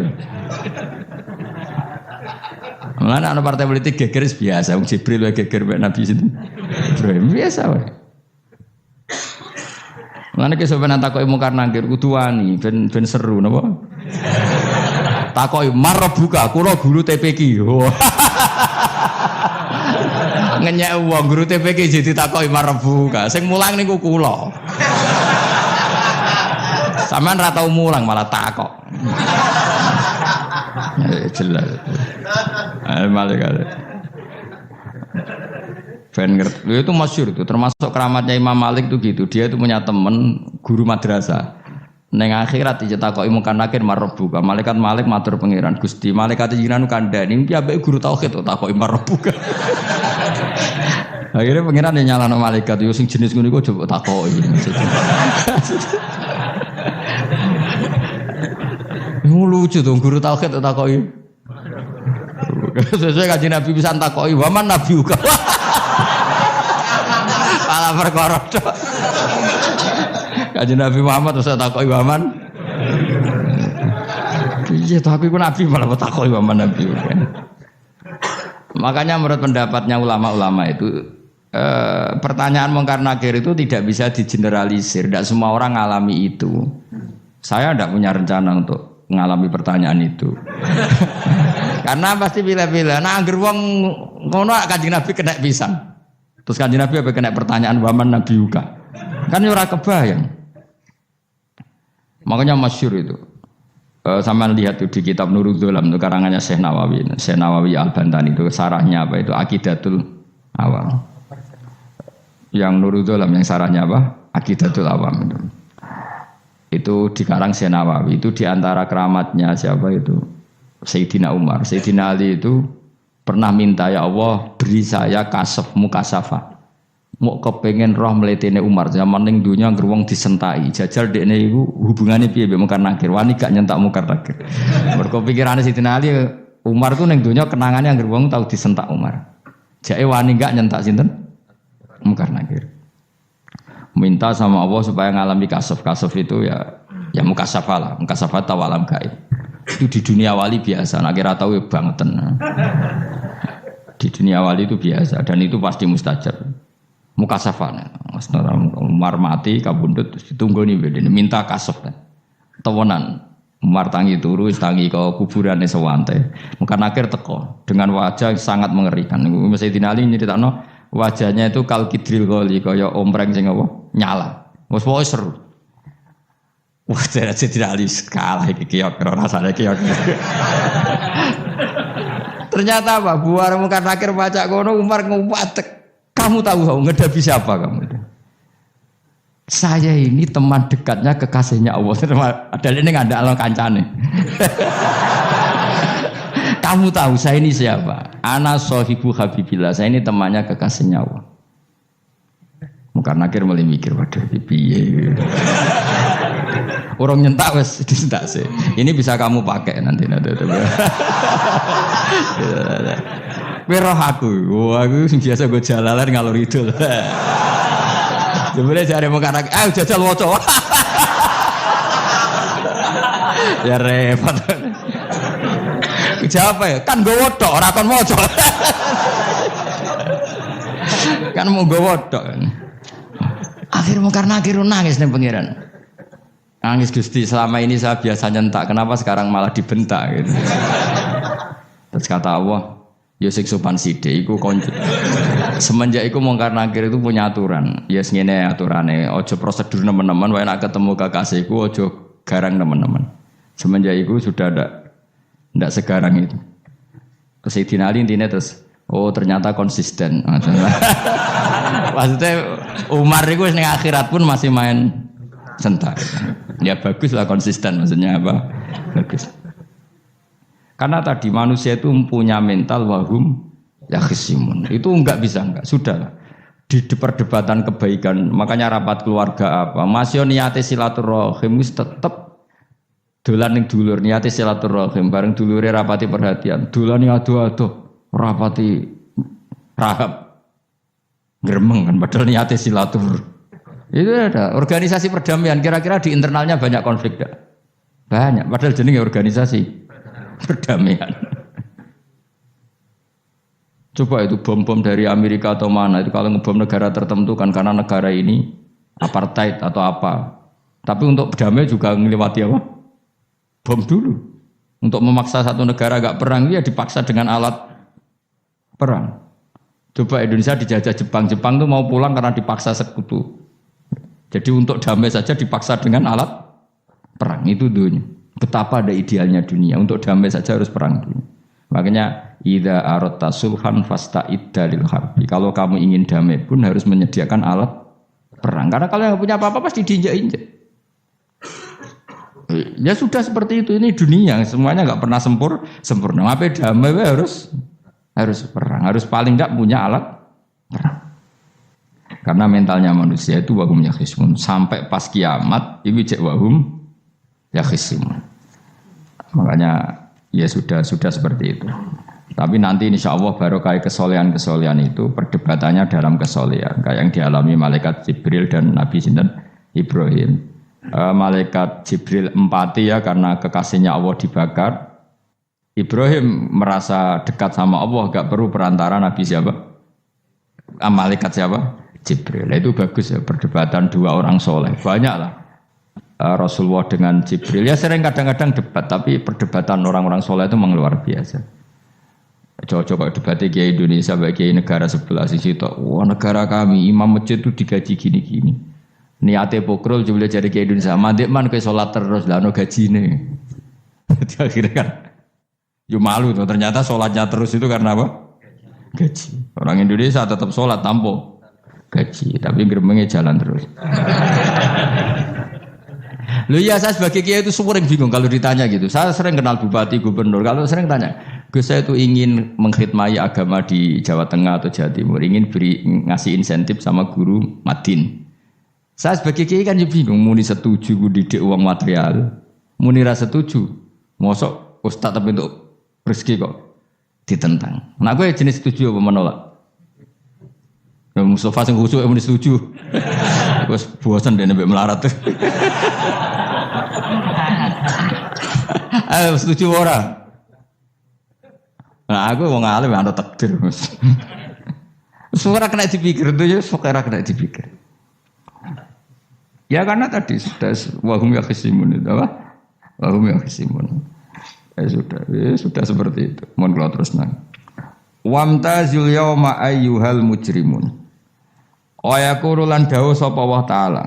Mulane ana partai politik geger biasa, wong Jibril wae geger mek Nabi sinten. Ibrahim biasa wae. Mulane ki sampeyan takoki mungkar nangkir kudu wani ben seru napa? Takoki marbuka kula guru TPQ. Ngenyek wong guru TPQ jadi takoki marbuka. Sing mulang niku kula. Sampeyan ra tau mulang malah takok. Jelas. Malaikat. Ben ngerti. Itu masyhur itu, termasuk keramatnya Imam Malik itu gitu. Dia itu punya teman guru madrasah. Neng akhirat dicetakoki mungkar nakir marbuka. Malaikat Malik matur pangeran Gusti, malaikat jinan kandhani iki ambek guru tauhid kok takoki marbuka. Akhirnya pangeran yang nyalano malaikat yo sing jenis ngono iku coba takoki. Lucu dong guru tauhid takoki. Sesuai kajian Nabi bisa takoki, waman Nabi uga. Malah perkara tok. Kajian Nabi Muhammad terus takoki waman Iya, tapi aku nabi malah takoi sama nabi. Makanya menurut pendapatnya ulama-ulama itu pertanyaan mungkar nakir itu tidak bisa digeneralisir. Tidak semua orang ngalami itu. Saya tidak punya rencana untuk mengalami pertanyaan itu. Karena pasti bila-bila. Nah, angger wong ngono Kanjeng Nabi kena pisang. Terus Kanjeng Nabi apa kena pertanyaan waman Nabi Yuka. Kan ora kebayang. Makanya masyhur itu. Sama lihat tuh di kitab Nurul Dzolam itu karangannya Syekh Nawawi Al-Bantani itu sarahnya apa itu Aqidatul Awam. Yang Nurul Dzolam yang sarahnya apa? Aqidatul Awam itu. Itu dikarang Syekh Nawawi itu diantara keramatnya siapa itu Sayyidina Umar. Sayyidina Ali itu pernah minta ya Allah beri saya kasaf mukasafah. Mau kepengen roh mletene Umar zaman ning dunya ngger wong disentai. Jajal dekne iku hubungane piye mbek mungkar nakir. Wani gak nyentak mungkar nakir. Mergo pikirane Sayyidina Ali Umar ku ning dunya kenangane ngger wong tau disentak Umar. Jake wani gak nyentak sinten? Mungkar nakir. Minta sama Allah supaya ngalami kasaf. Kasaf itu ya mukasafah lah. Mukasafah tahu alam gaib. Itu di dunia wali biasa. Nak kira tahu ya bangetan. Di dunia wali itu biasa dan itu pasti mustajab. Mukasafah. Umar mati kabundut ditunggu nih bedene minta kasaf. Tawanan. Umar tangi turu tangi ke kuburannya sewante. Mungkin akhir teko dengan wajah sangat mengerikan. Sayyidina Ali nyeritakno wajahnya itu kal kidril goli kaya ompreng sing apa nyala. Wes pokoke seru. Wah, tidak Ali kalah iki kiok rasane kiok. Ternyata apa? Buar mungkar nakir baca kono Umar ngupatek. Kamu tahu ngedapi siapa kamu itu? Saya ini teman dekatnya kekasihnya Allah. Ada ini nggak ada alang kancane. Kamu tahu saya ini siapa? Ana sohibu habibillah. Saya ini temannya kekasihnya Allah. Mungkar nakir mulai mikir, waduh, piye. Orang nyentak wes disentak sih. Ini bisa kamu pakai nanti. Weroh aku biasa gue jalalan ngalur idul. Sebenarnya cari mungkar nakir, jajal woco. Ya repot. Jawab ya, kan gue wodok, orang kon moco. Kan mau gue wodok. Akhir mungkar nakir nangis nih pangeran. Nangis Gusti, selama ini saya biasa nyentak, kenapa sekarang malah dibentak gitu. Terus kata Allah, ya sing sopan sithik iku konco. Semenjak iku mungkar nakir itu punya aturan. Ya ngene aturane, aja prosedur nemen-nemen wae nek ketemu kekasihku aja garang nemen-nemen. Semenjak itu sudah ndak segarang itu. Terus Sayyidina Ali intinya terus, oh ternyata konsisten. Maksudnya Umar itu ning akhirat pun masih main sentak. Ya bagus lah konsisten, maksudnya apa? Bagus. Karena tadi manusia itu punya mental wahum yakhsimun. Itu enggak bisa enggak. Sudahlah. Di perdebatan kebaikan, makanya rapat keluarga apa? Masih niate silaturahim tetap dolan ning dulur niate silaturahim bareng dulure rapati perhatian. Dolane ado-ado rapati rahab. Gremeng kan padahal niate silatur. Itu ada organisasi perdamaian, kira-kira di internalnya banyak konflik tak? Banyak, padahal jenenge organisasi perdamaian. Coba itu bom-bom dari Amerika atau mana, itu kalau ngebom negara tertentu kan karena negara ini apartheid atau apa. Tapi untuk berdamai juga ngelewati apa? Bom dulu. Untuk memaksa satu negara agak perang, ya dipaksa dengan alat perang. Coba Indonesia dijajah Jepang tuh mau pulang karena dipaksa sekutu. Jadi untuk damai saja dipaksa dengan alat perang, itu dunia. Betapa ada idealnya dunia, untuk damai saja harus perang dulu. Makanya idza aradta sulhan fasta'id dalil harbi. Kalau kamu ingin damai pun harus menyediakan alat perang. Karena kalau yang punya apa-apa pasti diinjak-injak. Ya sudah seperti itu, ini dunia, semuanya enggak pernah sempurna. Apa damai harus perang, harus paling enggak punya alat perang. Karena mentalnya manusia itu wahum yakhsimun. Sampai pas kiamat ini cek wahum yakhsimun. Makanya ya sudah seperti itu. Tapi nanti insya Allah barokah kesolehan itu perdebatannya dalam kesolehan. Kayak yang dialami malaikat Jibril dan Nabi Sinten Ibrahim. Malaikat Jibril empati ya karena kekasihnya Allah dibakar. Ibrahim merasa dekat sama Allah, gak perlu perantara Nabi siapa? Malaikat siapa? Jibril. Itu bagus ya perdebatan dua orang soleh. Banyak lah Rasulullah dengan Jibril. Ya sering kadang-kadang debat, tapi perdebatan orang-orang soleh itu memang luar biasa. Coba debatnya Kiai Indonesia bagi Kiai negara sebelah sisi itu. Wah negara kami imam masjid itu digaji gini-gini. Niate pokrol coba jadi Kiai Indonesia. Mandek man kayak sholat terus lah no gaji nih. Akhirnya kan. Ya malu tuh, ternyata sholatnya terus itu karena apa? Gaji. Orang Indonesia tetap sholat tanpa gaji, tapi gerbangnya jalan terus. Loh iya saya sebagai kiai itu sering bingung kalau ditanya gitu. Saya sering kenal bupati, gubernur. Kalau sering tanya, Gus saya itu ingin mengkhidmati agama di Jawa Tengah atau Jawa Timur, ingin ngasih insentif sama guru Madin. Saya sebagai kiai kan juga bingung, muni setuju gue didik uang material, muni rasa setuju, mosok ustaz tapi untuk rezeki kok ditentang. Nah gue jenis setuju apa menolak? Ya Mustafa sing khusuk emang setuju. Gue bosan deh nabi melarat tuh. Ayo setuju orang. Nah aku mau ngalim ada takdir. Suara kena dipikir tuh ya, suara kena dipikir. Ya karena tadi sudah wahum yakhisimun itu apa? Wahum yakhisimun. Sudah seperti itu. Mohon kalau terus nang. Wamtazil yauma ayyuhal mujrimun. Ayaqulu lan dawuh sapa Allah taala.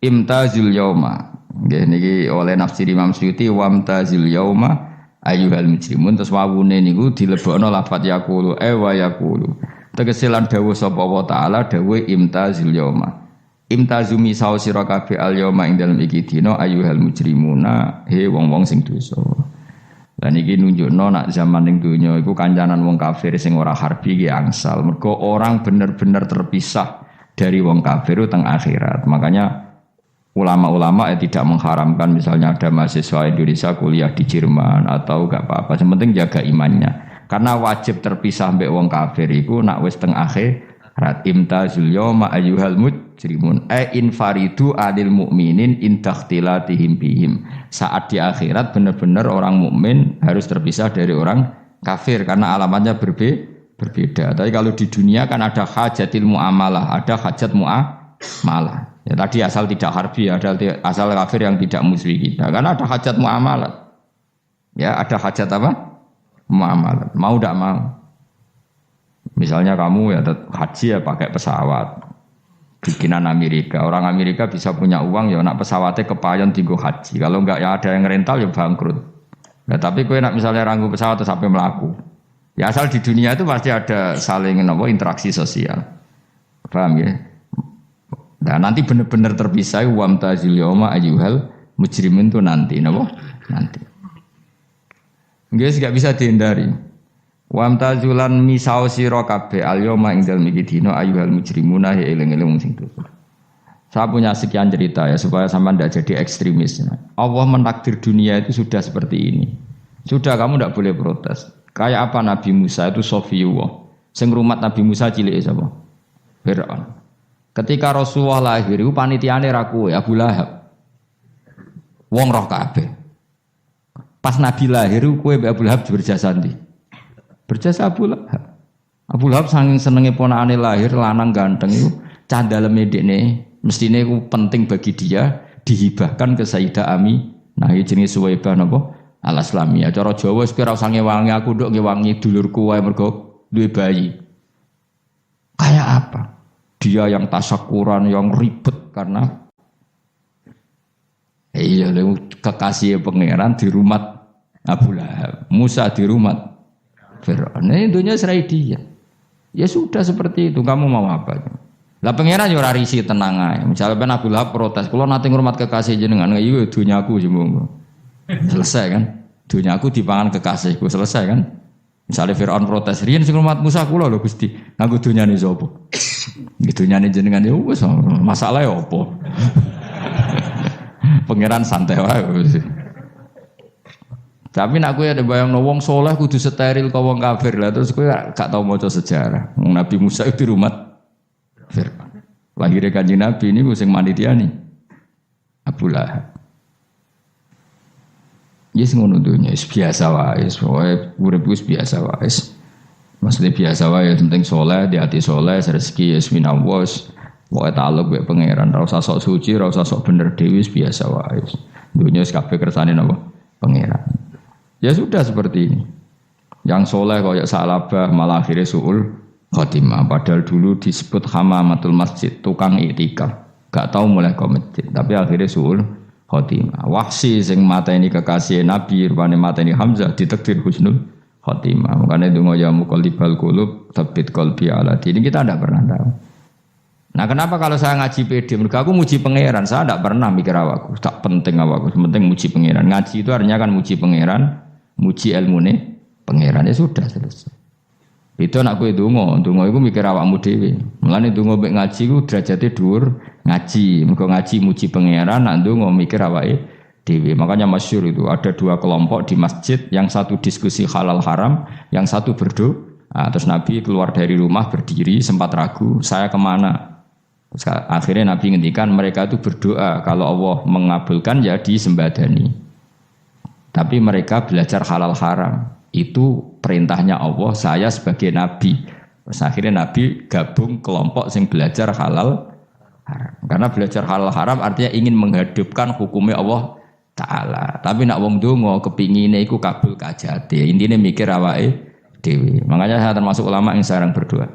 Imtazil yauma. Nggih niki oleh nafsir Imam Suyuti wamtazil yauma ayyuhal mujrimun terus wawune niku dilebokno lafaz yaqulu wa yaqulu. Tegese lan dawuh sapa Allah taala dawuh imtazil yauma. Imtazumi saw sira kabeh al yauma ing dalem iki dina ayyuhal mujrimuna he wong-wong sing dosa. Lan iki nunjukno nak zaman ning donya iku kancanan wong kafir sing ora harbi iki angsal. Mergo orang bener-bener terpisah dari wong kafir teng akhirat. Makanya ulama-ulama tidak mengharamkan misalnya ada mahasiswa Indonesia kuliah di Jerman atau enggak apa-apa. Yang penting jaga imannya. Karena wajib terpisah mbek wong kafir iku nak wis teng akhirat imtazul yauma ayyuhal mujrimun infaridu adil mukminin indakhtilatihim bihim. Saat di akhirat benar-benar orang mukmin harus terpisah dari orang kafir karena alamatnya berbeda. Tapi kalau di dunia kan ada hajatil muamalah, ada hajat muamalah. Ya tadi asal tidak harbi, ada asal kafir yang tidak musuhi kita. Karena ada hajat muamalah. Ya ada hajat apa? Muamalah. Mau tidak mau. Misalnya kamu ya haji ya pakai pesawat bikinan Amerika. Orang Amerika bisa punya uang ya nak pesawatnya kepayon tinggal haji. Kalau enggak ya ada yang rental ya bangkrut. Nah, tapi kowe nak misalnya ranggu pesawat terus sampai melaku. Ya asal di dunia itu pasti ada saling interaksi sosial. Paham ya? Nah, nanti benar-benar terpisah wamtazil yauma ayyuhal mujrimin itu nanti nanti. Enggak bisa dihindari. Wamtazulan misau sira kabeh al-yauma ing dalem iki dina ayyuhal mujrimuna ya eling-eling sing dosa. Saya punya sekian cerita ya supaya sampean tidak jadi ekstremis. Allah mentakdir dunia itu sudah seperti ini. Sudah kamu tidak boleh protes. Kayak apa Nabi Musa itu Sofiyullah. Sing rumat Nabi Musa cilik sapa? Fir'aun. Ketika Rasulullah lahir itu panitiane ra kowe Abu Lahab. Wong roh kabeh. Pas Nabi lahir kowe Abu Lahab berjasa ndi? Berjasa Abu Lahab. Abu Lahab saking senenge ponakane lahir lanang ganteng itu candaleme dekne mestine iku penting bagi dia dihibahkan ke Sayyidah Ami. Nah iki jenenge Suwaibah napa? Al-Islamiyah. Cara Jawa wis ora usah ngewangi aku nduk ngewangi dulurku wae mergo duwe bayi. Kayak apa? Dia yang tasyakuran, yang ribet karena kekasih pangeran di rumah Abu Lahab. Musa di rumah Fir'aun. Ini dunia serai dia. Ya sudah seperti itu. Kamu mau apa? Lah pangeran yo ora risi tenang ae. Misalnya Abu Lahab protes, "Kula nate ngurmat kekasih jenengan." Iya dunyaku jembung. Selesai kan? Dunyaku dipangan kekasihku, selesai kan? Misalnya Fir'aun protes, "Riyen sing ngurmat Musa kula lho Gusti." Nganggo dunyane sapa? Nggih dunyane jenengan ya wis masalahe opo? Pangeran santai wae. Tapi nak kowe ada bayangno wong saleh kudu steril kok wong kafir lah terus kowe gak tau maca sejarah. Nabi Musa itu di rumah Fir'aun. Lahirnya Kanjeng Nabi ini sing manitiani Abu Lahab. Yes ngono dunya biasa wae, pokoke urip wis biasa wae. Maksudnya biasa wae penting saleh, di hati saleh, rezeki wis minawas. Pokoke takluk mek pangeran, ora usah sok suci, ora usah sok bener dhewe biasa wae. Dunya wis kabeh kersane napa? Pangeran. Ya sudah seperti ini. Yang saleh kaya Salabah malah akhirnya suul khotimah. Padahal dulu disebut hamamatul masjid, tukang iktikaf. Gak tahu mulai ke masjid, tapi akhirnya suul khotimah. Wahsi sing mateni kekasih Nabi, rupane mateni Hamzah ditakdir husnul khotimah. Makanya donga ya muqallibal qulub, tsabbit qalbi ala dini. Kita tidak pernah tahu. Nah, kenapa kalau saya ngaji PD? Mereka aku muji pangeran, saya tidak pernah mikir awakku. Tak penting awakku, penting muji pangeran. Ngaji itu artinya kan muji pangeran, muji ilmune pangeran, ya sudah selesai. Itu anakku itu donga iku mikir awakmu dhewe. Mulane donga mek ngaji ku derajate dhuwur ngaji. Mergo ngaji muji pangeran, nak donga mikir awake dhewe. Makanya masyhur itu ada dua kelompok di masjid, yang satu diskusi halal haram, yang satu berdoa. Nah, terus Nabi keluar dari rumah berdiri, sempat ragu, saya kemana? Terus akhirnya Nabi ngendikan mereka itu berdoa, kalau Allah mengabulkan ya disembadani. Tapi mereka belajar halal haram. Itu perintahnya Allah, saya sebagai Nabi. Terus akhirnya Nabi gabung kelompok yang belajar halal haram. Karena belajar halal haram artinya ingin menghidupkan hukumnya Allah Ta'ala. Tapi nak wong donga kepingine iku kabul kajate. Intine mikir awake dhewe. Makanya saya termasuk ulama yang jarang berdoa.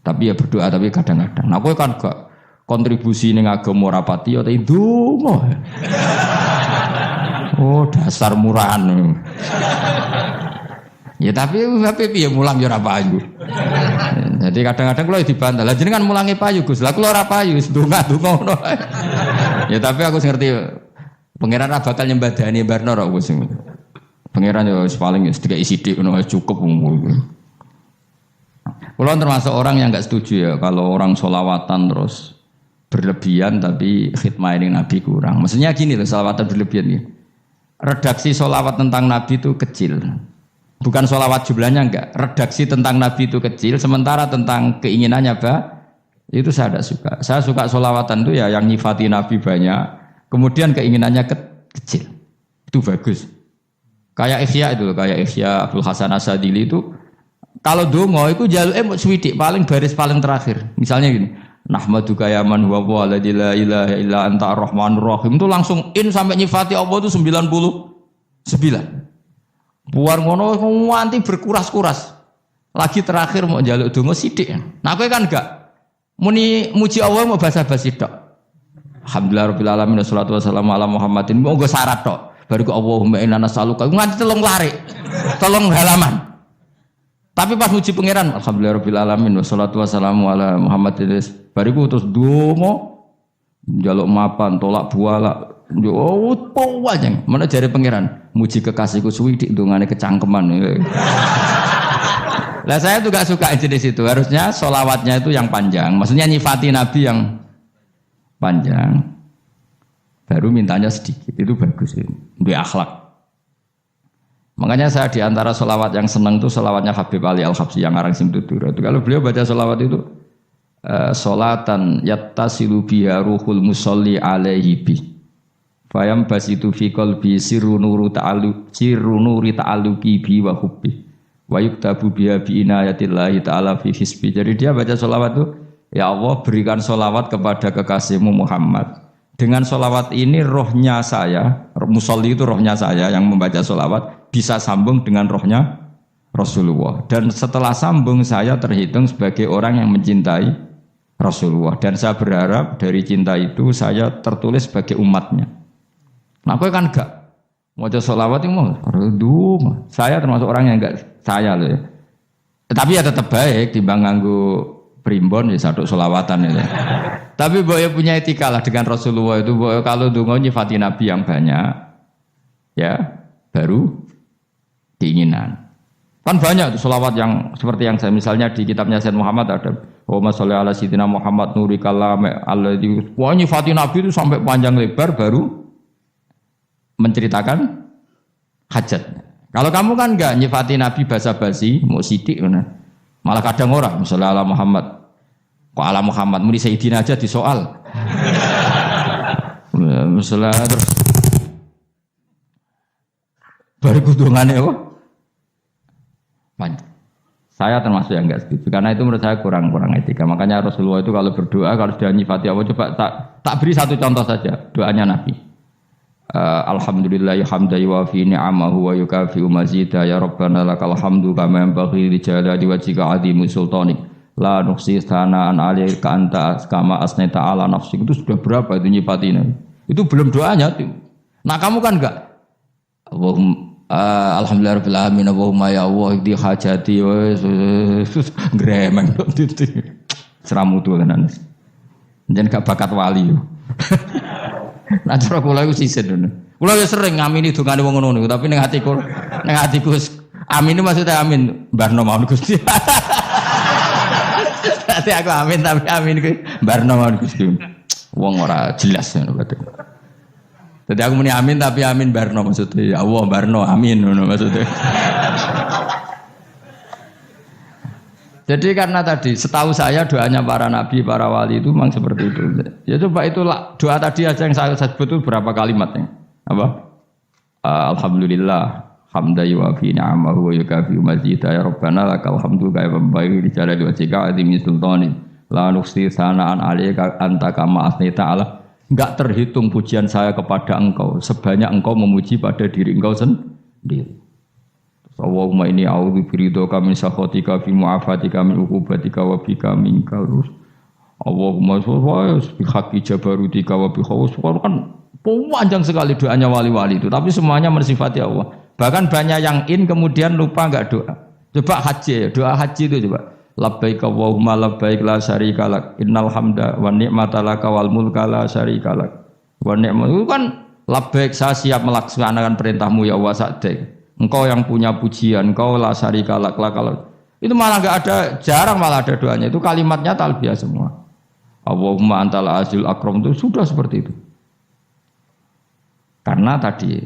Tapi ya berdoa tapi kadang-kadang. Nah kowe kan gak kontribusi ning agama rapati ya ndonga. Oh dasar murahan. Ya tapi piye mulang ya ora payu. Jadi kadang-kadang kula dibantah. Lah jenengan mulangi payu Gus. Lah kula ora payu, ndonga-ndonga ngono. Ya tapi aku ngerti pangeran ora bakal nyembadani barno ora Gus. Pangeran ya paling sedikit sidik ngono cukup. Kula termasuk orang yang enggak setuju ya kalau orang sholawatan terus berlebihan tapi khidmah ini Nabi kurang. Maksudnya gini loh, sholawatan berlebihan nih. Redaksi sholawat tentang Nabi itu kecil. Bukan sholawat jumlahnya enggak. Redaksi tentang Nabi itu kecil, sementara tentang keinginannya itu saya tidak suka. Saya suka sholawatan itu ya yang nyifati Nabi banyak, kemudian keinginannya kecil. Itu bagus. Kayak Ihya itu, kayak Ihya Abdul Hasan Asadili itu, kalau dongo itu jaluk swidik paling baris paling terakhir. Misalnya gini, nahmaduka ya man huwa alladzi la ilaha illa anta arrahmanur rahim, itu langsung in sampai nyifati Allah itu 99. Buar ngono nganti berkuras-kuras. Lagi terakhir mau jaluk dongo sithik. Nah kowe kan enggak muni muji Allah mau basa-basi tok. Alhamdulillahirabbil alamin wassalatu wassalamu ala Muhammadin. Monggo syarat tok. Baru ke Allahumma inna nas'aluka nganti telung lari. Telung halaman. Tapi pas muji pangeran alhamdulillahirabbil alamin wassalatu wassalamu ala Muhammadin. Bariku terus dongo njaluk mapan tolak buala. Yo wajeng. Mana jare pangeran muji kekasihku suwi dik dongane kecangkeman. Lah saya tuh gak suka jenis itu. Harusnya sholawatnya itu yang panjang. Maksudnya nyifati Nabi yang panjang. Baru mintanya sedikit. Itu bagus ini. Itu akhlak. Makanya saya di antara sholawat yang senang itu sholawatnya Habib Ali Al-Habsyi yang arang Simtutura. Kalau beliau baca sholawat itu sholatan yattasilu biha ruhul musolli alaihi bi. Fayam basitu fi qalbi sirru nuri ta'alluqi bi wa hubbi. Wa yuktabu biha bi inayatillahi ta'ala fi hisbi. Jadi dia baca sholawat itu, ya Allah berikan sholawat kepada kekasihmu Muhammad. Dengan sholawat ini rohnya saya, musolli itu rohnya saya yang membaca sholawat, bisa sambung dengan rohnya Rasulullah. Dan setelah sambung saya terhitung sebagai orang yang mencintai Rasulullah. Dan saya berharap dari cinta itu saya tertulis sebagai umatnya. Nah aku kan enggak mau sholawat itu mau saya termasuk orang yang enggak saya loh ya. Tapi ya tetap baik timbang nganggo primbon ya satu sholawatan ya. Tapi boleh punya etika lah dengan Rasulullah itu. Boleh kalau dongo nyifati Nabi yang banyak ya baru keinginan. Kan banyak tuh sholawat yang seperti yang saya misalnya di kitabnya Sayyid Muhammad ada Allahumma sholli ala sayyidina Muhammad nuri kalam alladzi wah nyifati Nabi itu sampai panjang lebar baru menceritakan hajat. Kalau kamu kan enggak nyifati Nabi basa-basi, mau sidik mana? Malah kadang orang, misalnya ala Muhammad, kok ala Muhammad, muni Sayyidina aja disoal. Misalnya terus baru kudungannya apa? Panjang. Saya termasuk yang enggak setuju karena itu menurut saya kurang etika. Makanya Rasulullah itu kalau berdoa kalau sudah nyifati Allah coba tak beri satu contoh saja doanya Nabi. Alhamdulillah hamdan yuwafi ni'amahu wa yukafi'u mazida ya rabbana lakal hamdu kama yanbaghi li jalali wajhika 'azimi sultanik la nuqsi sana'an 'alaika anta kama asnaita 'ala nafsik. Itu sudah berapa itu nyifatinya? Itu belum doanya tuh. Nah kamu kan enggak alhamdulillahirabbil alamin Allahumma ya Allah di hajati wis gremeng itu. Seramu tuh tenan. Jangan gak bakat wali. Nah cara kula iku sisit ngono. Kula ya sering ngamini dongane wong ngono tapi ning atiku amin maksudnya amin barno mawon Gusti. Dadi aku amin tapi amin ku barno mawon Gusti. Wong ora jelas ngono berarti. Dadi aku muni amin tapi amin barno maksudnya ya Allah barno amin ngono maksudnya. Jadi karena tadi setahu saya doanya para nabi, para wali itu memang seperti itu. Ya coba itulah doa tadi aja yang saya sebut itu berapa kalimatnya? Apa? Alhamdulillah hamdan yuwafi ni'amahu wa yukafi'u mazidah ya rabbana lakal hamdu kama yanbaghi li jalali wajhika 'azimi sultanik la nuqsi sana'an 'alaika anta kama asnaita 'ala. Enggak terhitung pujian saya kepada engkau sebanyak engkau memuji pada diri engkau sendiri. Allahumma inni a'udzu biridhoka min sakhatika fi mu'afatika min uqubatika wa bika minkal. Allahumma sholli bi haqqi jabarutika wa bi khawfika. Kan panjang sekali doanya wali-wali itu, tapi semuanya mensifati Allah. Bahkan banyak yang kemudian lupa enggak doa. Coba haji, doa haji itu coba. Labbaik Allahumma labbaik la syarika lak innal hamda wa ni'mata laka wal mulka la syarika lak. Wa ni'matu itu kan labbaik saya siap melaksanakan perintahmu ya Allah sa'dek. Engkau yang punya pujian, engkau la syarika lak kalau itu malah enggak ada, jarang malah ada doanya. Itu kalimatnya talbiyah semua. Allahumma antal azizul akram itu sudah seperti itu. Karena tadi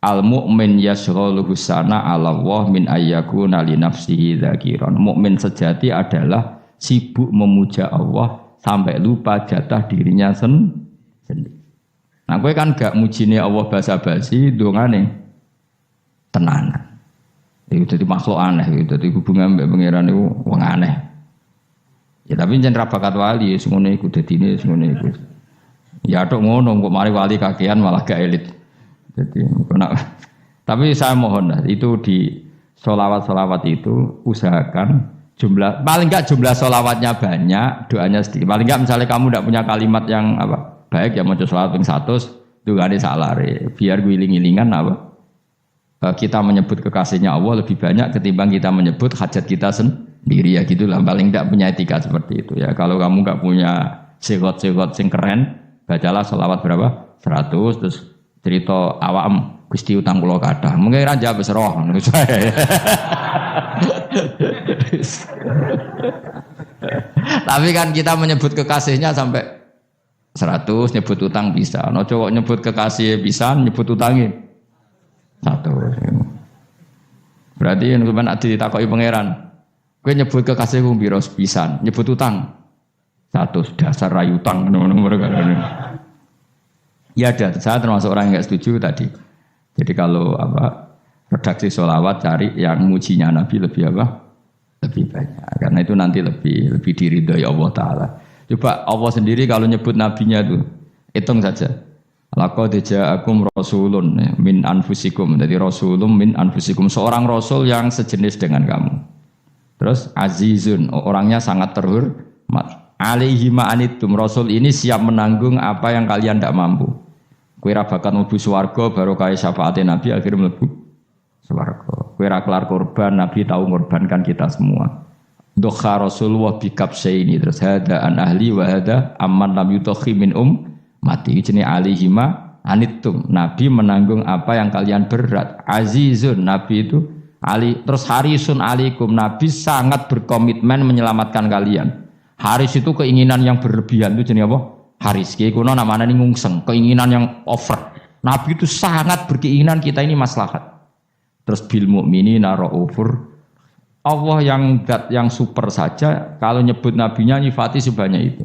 al mu'min yashghaluhu sana 'ala Allah min ayyakuna li nafsihi dzakiran. Mukmin sejati adalah sibuk memuja Allah sampai lupa jatah dirinya sendiri. Nah, kowe kan gak mujine Allah basa-basi dongane tenanan. Itu jadi makhluk aneh, itu jadi hubungan mbek pangeran itu wong aneh. Ya tapi jen ra bakat wali ngono iku dadine ngono iku. Ya tok ngono kok mari wali kakean malah gak elit. Jadi tapi saya mohon itu di sholawat itu usahakan jumlah paling enggak jumlah sholawatnya banyak, doanya sedikit. Paling enggak misalnya kamu tidak punya kalimat yang baik ya maca sholawat ping 100 dungane salare biar guling-gilingan kita menyebut kekasihnya Allah lebih banyak ketimbang kita menyebut hajat kita sendiri ya gitulah. Paling tidak punya etika seperti itu ya. Kalau kamu enggak punya segot-segot sing keren, bacalah sholawat berapa? 100 terus cerita awam Gusti utang kula kathah. Mengke ra jawab wis roh ngono saya. Tapi kan kita menyebut kekasihnya sampai 100 nyebut utang bisa. No cowok nyebut kekasih bisa, nyebut utangnya 100. Berarti yen sampean ditakoki pangeran, kowe nyebut kekasihku piro pisan, nyebut utang 100 dasar rayu utang ngono mereka. Ya ada, saya termasuk orang yang enggak setuju tadi. Jadi kalau redaksi sholawat cari yang mujinya Nabi lebih lebih banyak. Karena itu nanti lebih diridhoi Allah Taala. Coba Allah sendiri kalau nyebut nabinya itu hitung saja. Laqad ja'akum rasulun min anfusikum. Jadi rasulun min anfusikum, seorang rasul yang sejenis dengan kamu. Terus azizun, orangnya sangat terhormat. Alaihi ma'anitum, rasul ini siap menanggung apa yang kalian tidak mampu. Kowe ra bakat mlebu swarga baru kaya syafaate Nabi akhirnya mlebu swarga. Kowe ra kelar korban, Nabi tahu mengorbankan kita semua. Dokha Rasulullah bikabsaini terus hada an ahli wa hada amman lam yutokhi min mati jenenge alihima anitum. Nabi menanggung apa yang kalian berat. Azizun, Nabi itu ali terus harisun alaikum, Nabi sangat berkomitmen menyelamatkan kalian. Haris itu keinginan yang berlebihan itu jenenge apa? Haris ki kuno namanya ini ngungseng, keinginan yang over. Nabi itu sangat berkeinginan kita ini maslahat. Terus bil mukminina raufur. Allah yang super saja kalau nyebut nabinya nyifati sebanyak itu.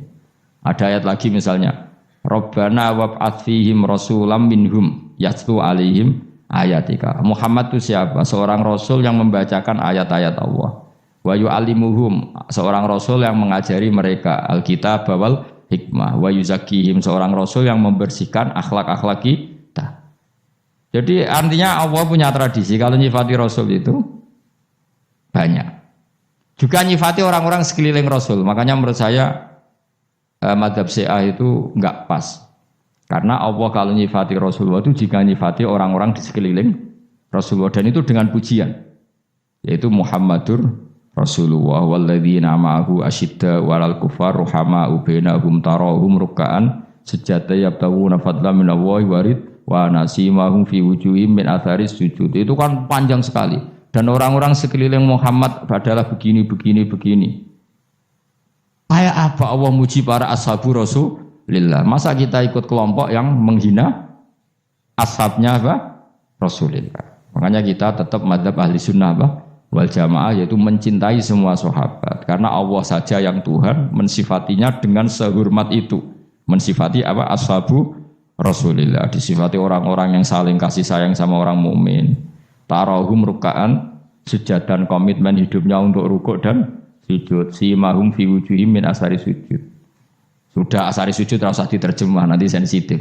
Ada ayat lagi misalnya Rabbana wab'ats fihim rasulam minhum yatlu alaihim ayatika. Muhammad itu siapa? Seorang rasul yang membacakan ayat-ayat Allah. Wa yu'allimuhum, seorang rasul yang mengajari mereka alkitab wal hikmah. Wa yuzakkihim, seorang rasul yang membersihkan akhlak-akhlak kita. Jadi artinya Allah punya tradisi kalau nyifati rasul itu banyak. Juga nyifati orang-orang sekeliling rasul. Makanya menurut saya mazhab Syiah itu enggak pas. Karena Allah kalau nyifati Rasulullah itu jika nyifati orang-orang di sekeliling Rasulullah, dan itu dengan pujian, yaitu Muhammadur Rasulullah walladzina ma'ahu asyidda walal kufar ruhama'u bainahum tarahum ruk'an sujada yabtaguna fadlan minallahi warid wa nasimahum fi wujuhim min atharis sujud. Itu kan panjang sekali, dan orang-orang sekeliling Muhammad adalah begini. Kayak apa Allah muji para ashabu Rasulillah? Masa kita ikut kelompok yang menghina ashabnya apa? Rasulillah. Makanya kita tetap madzhab ahli sunnah apa? Wal jamaah, yaitu mencintai semua sahabat. Karena Allah saja yang Tuhan mensifatinya dengan sehormat itu. Mensifati apa? Ashabu Rasulillah. Disifati orang-orang yang saling kasih sayang sama orang mukmin. Tarahum ruk'an, sujud dan komitmen hidupnya untuk rukuk dan sujud. Simahum fi wujuhim min asari sujud. Sudah asari sujud tidak usah diterjemah, nanti sensitif.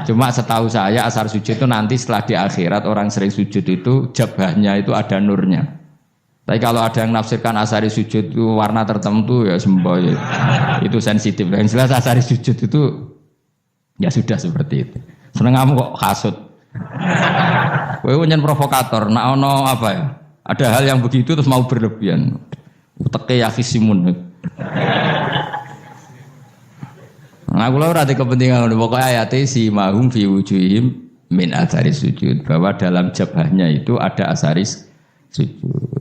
Cuma setahu saya asar sujud itu nanti setelah di akhirat orang sering sujud itu jabahnya itu ada nurnya. Tapi kalau ada yang nafsirkan asari sujud itu warna tertentu ya semboy. Itu sensitif. Yang jelas asari sujud itu ya sudah seperti itu. Seneng kamu kok hasut. Kowe nyen provokator, nak ono apa ya? Ada hal yang begitu terus mau berlebihan. Uteke ya kisimun. Nah, kula ora ada kepentingan pokoknya ayat si mahum fi wujuhim min athari sujud, bahwa dalam jabahnya itu ada asaris sujud.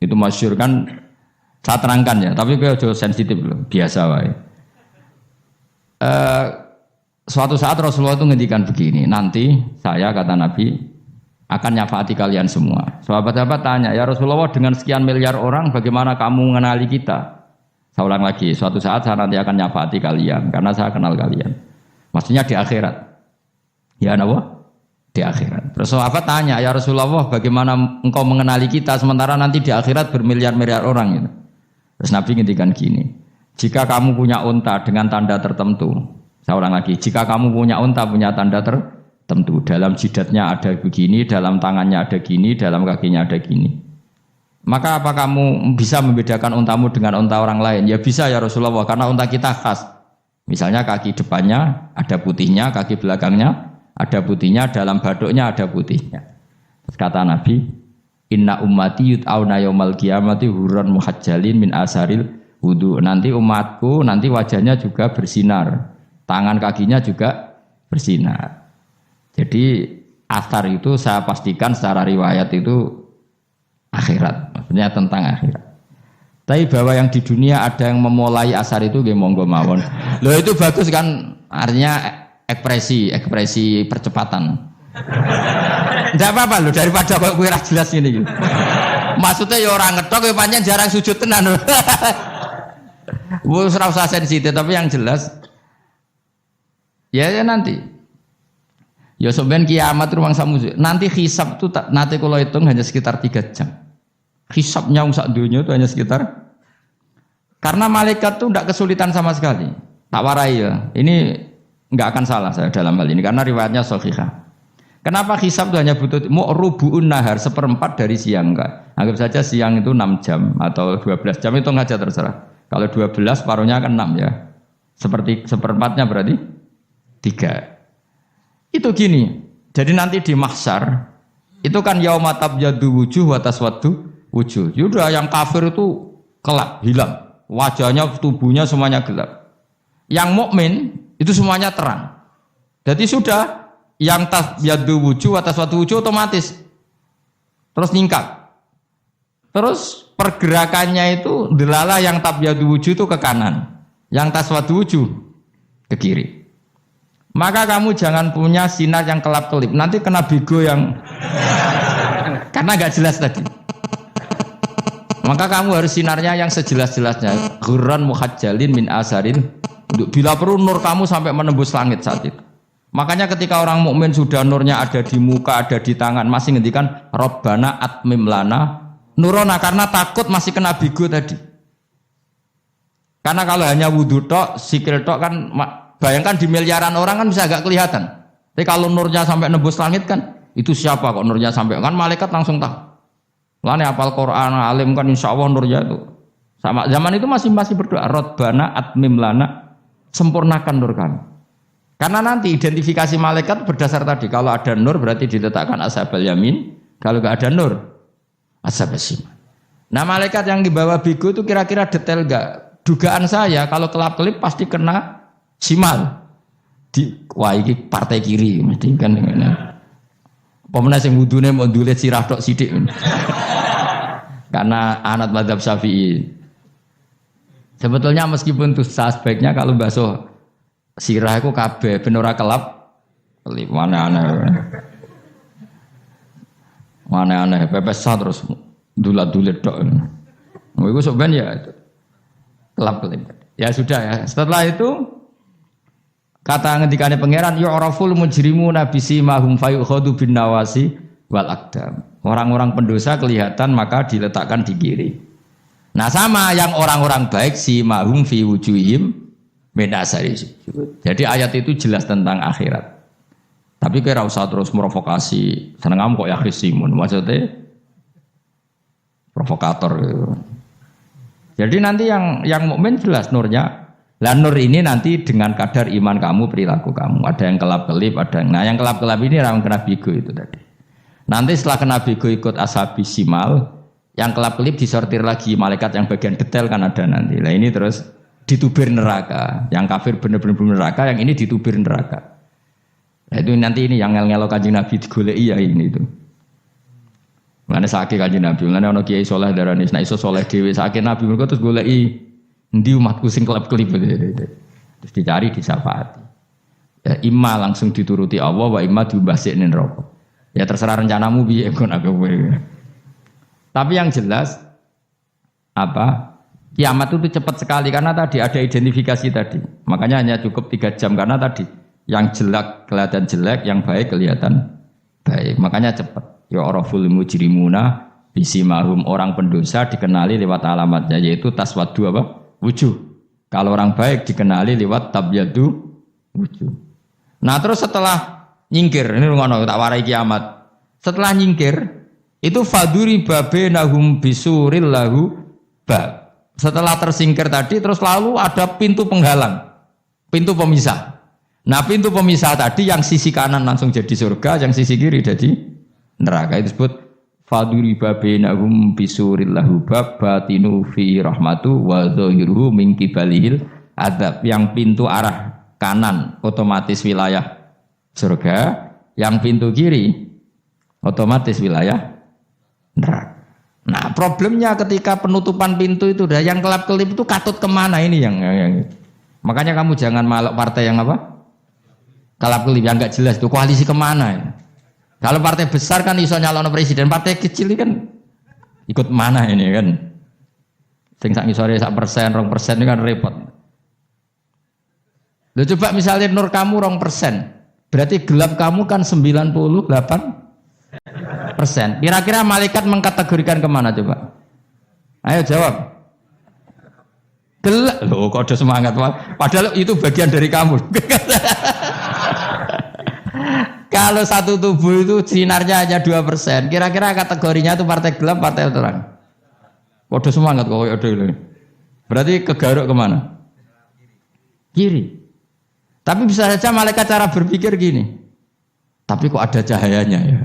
Itu masyhur kan, saya terangkan ya, tapi kowe aja sensitif loh, biasa wae. Suatu saat Rasulullah itu ngendikan begini, nanti saya kata Nabi akan nyafaati kalian semua. Sahabat-sahabat tanya, ya Rasulullah dengan sekian miliar orang bagaimana kamu mengenali kita? Saya ulang lagi, suatu saat saya nanti akan nyafaati kalian karena saya kenal kalian. Maksudnya di akhirat. Ya Allah, di akhirat. Terus sahabat tanya, ya Rasulullah bagaimana engkau mengenali kita sementara nanti di akhirat bermiliar-miliar orang gitu. Terus Nabi ngendikan gini, jika kamu punya unta dengan tanda tertentu, saya ulang lagi, jika kamu punya unta punya tanda tertentu, dalam jidatnya ada begini, dalam tangannya ada gini, dalam kakinya ada gini. Maka apa kamu bisa membedakan untamu dengan unta orang lain? Ya bisa ya Rasulullah, karena unta kita khas. Misalnya kaki depannya ada putihnya, kaki belakangnya ada putihnya, dalam baduknya ada putihnya. Terus kata Nabi, inna ummati yut'auna yaumal qiyamati hurran muhajjalin min asaril wudu. Nanti umatku nanti wajahnya juga bersinar, tangan kakinya juga bersinar. Jadi asar itu saya pastikan secara riwayat itu akhirat, maksudnya tentang akhirat. Tapi bahwa yang di dunia ada yang memulai asar itu nggih monggo mawon. Loh itu bagus kan, artinya ekspresi percepatan. Enggak apa-apa loh, daripada kok kowe ra jelas ngene iki. Maksudnya ya orang ngethok kowe pancen jarang sujud tenan. Wis ora usah sensitif, tapi yang jelas ya nanti. Ya sampean kiamat ruang samu. Nanti hisab itu nanti kalau hitung hanya sekitar 3 jam. Hisabnya sak dunia itu hanya sekitar, karena malaikat itu tidak kesulitan sama sekali. Tak warai ya. Ini enggak akan salah saya dalam hal ini karena riwayatnya sahihah. Kenapa hisab itu hanya butuh rubu'un nahar, 1/4 dari siang enggak. Anggap saja siang itu 6 jam atau 12 jam, itu aja terserah. Kalau 12 paruhnya kan 6 ya. Seperti 1/4-nya berarti 3. Itu gini. Jadi nanti di mahsyar itu kan yauma tabyaddu wujuh wa taswaddu wujuh. Yaudah yang kafir itu kelap, hilang. Wajahnya, tubuhnya semuanya gelap. Yang mukmin itu semuanya terang. Jadi sudah yang tabyaddu wujuh wa taswaddu wujuh otomatis terus ningkat. Terus pergerakannya itu delala yang tabyaddu wujuh itu ke kanan, yang taswaddu wujuh ke kiri. Maka kamu jangan punya sinar yang kelap-kelip. Nanti kena bigo yang karena gak jelas tadi. Maka kamu harus sinarnya yang sejelas-jelasnya. Ghurran muhajjalin min asarin Bila perlu nur kamu sampai menembus langit saat itu. Makanya ketika orang mukmin sudah nurnya ada di muka, ada di tangan, masih ngendikan Rabbana atmim lana nurona karena takut masih kena bigo tadi. Karena kalau hanya wudhu tok, sikil tok kan bayangkan di miliaran orang kan bisa agak kelihatan. Tapi kalau nurnya sampai nembus langit kan itu siapa kok nurnya sampai kan malaikat langsung tahu. Lane apal Quran alim kan insya Allah nurnya itu. Sama zaman itu masih berdoa Rabbana atmim lana sempurnakan nur kami. Karena nanti identifikasi malaikat berdasar tadi kalau ada nur berarti diletakkan ashabal yamin, kalau enggak ada nur ashabal shimal. Nah, malaikat yang dibawa bigo itu kira-kira detail enggak? Dugaan saya kalau kelap-kelip pasti kena shimal. Wah iki partai kiri mesti kan ngene. Pemenang sing wudune mau ndulit sirah tok sithik. Karena anak mazhab Syafi'i. Sebetulnya meskipun itu sebaiknya kalau basuh sirah itu kabeh ben ora kelap kelip mana aneh pepes terus dulat-dulit tok. Nah, itu sebenarnya ya kelap kelip. Ya sudah ya. Setelah itu kata ngendikane pangeran yu'raful mujrimuna bisimahum fayukhadu bin nawasi wal aqdam. Orang-orang pendosa kelihatan maka diletakkan di kiri. Nah sama yang orang-orang baik si mahum fi wujuhim menasari sujud. Jadi ayat itu jelas tentang akhirat. Tapi kira usah terus merovokasi. Seneng kamu kok ya khisimun. Maksudnya provokator. Gitu. Jadi nanti yang mukmin jelas nurnya. Lah nur ini nanti dengan kadar iman kamu, perilaku kamu. Ada yang kelap-kelip, ada yang. Nah yang kelap-kelip ini orang kena bigo itu tadi. Nanti setelah kena bigo ikut ashabi simal. Yang kelap-kelip disortir lagi malaikat yang bagian detail kan ada nanti. Nah ini terus ditubir neraka. Yang kafir benar-benar neraka, yang ini ditubir neraka. Nah itu nanti ini yang ngel-ngelo kanjeng Nabi digoleki ya ini itu. Mana sakit kanjeng Nabi, mana ono kiai soleh darani nek iso soleh dhewe sakit Nabi mergo terus goleki endi umatku sing kelap-kelip terus dicari disyafaati. Ya imma langsung dituruti Allah wa imma diumbasik ning neraka. Ya terserah rencanamu piye kon aku. Tapi yang jelas kiamat itu cepat sekali karena tadi ada identifikasi tadi. Makanya hanya cukup 3 jam karena tadi yang jelek kelihatan jelek, yang baik kelihatan baik. Makanya cepat. Ya araful mujrimuna bisimahum orang pendosa dikenali lewat alamatnya yaitu taswadu wujuh. Kalau orang baik dikenali lewat tabyadu wujuh. Nah, terus setelah nyingkir, ini ngono tak warai kiamat. Setelah nyingkir itu faduri babenahum bisuril lahu bab. Setelah tersingkir tadi terus lalu ada pintu penghalang, pintu pemisah. Nah pintu pemisah tadi yang sisi kanan langsung jadi surga, yang sisi kiri jadi neraka. Itu disebut faduri babenahum bisuril lahu bab batinu fi rahmatu wa dhahiruhu min qibalihil adab. Yang pintu arah kanan otomatis wilayah surga, yang pintu kiri otomatis wilayah neraka. Nah problemnya ketika penutupan pintu itu dah yang kelap-kelip itu katut kemana ini yang makanya kamu jangan malak partai yang kelap-kelip yang nggak jelas itu koalisi kemana ya? Kalau partai besar kan iso nyalon presiden, partai kecil ini kan ikut mana ini kan sing sak ngisore 1%, 2% ini kan repot. Lo coba misalnya nur kamu 2%, berarti gelap kamu kan 98%. Kira-kira malaikat mengkategorikan kemana coba? Ayo jawab. Gelap. Loh kok ada semangat Pak. Padahal itu bagian dari kamu. Kalau satu tubuh itu sinarnya hanya 2%. Kira-kira kategorinya itu partai gelap, partai terang. Kok ada semangat kok ada ini. Berarti kegaruk kemana? Kiri. Tapi bisa saja malaikat cara berpikir gini. Tapi kok ada cahayanya ya?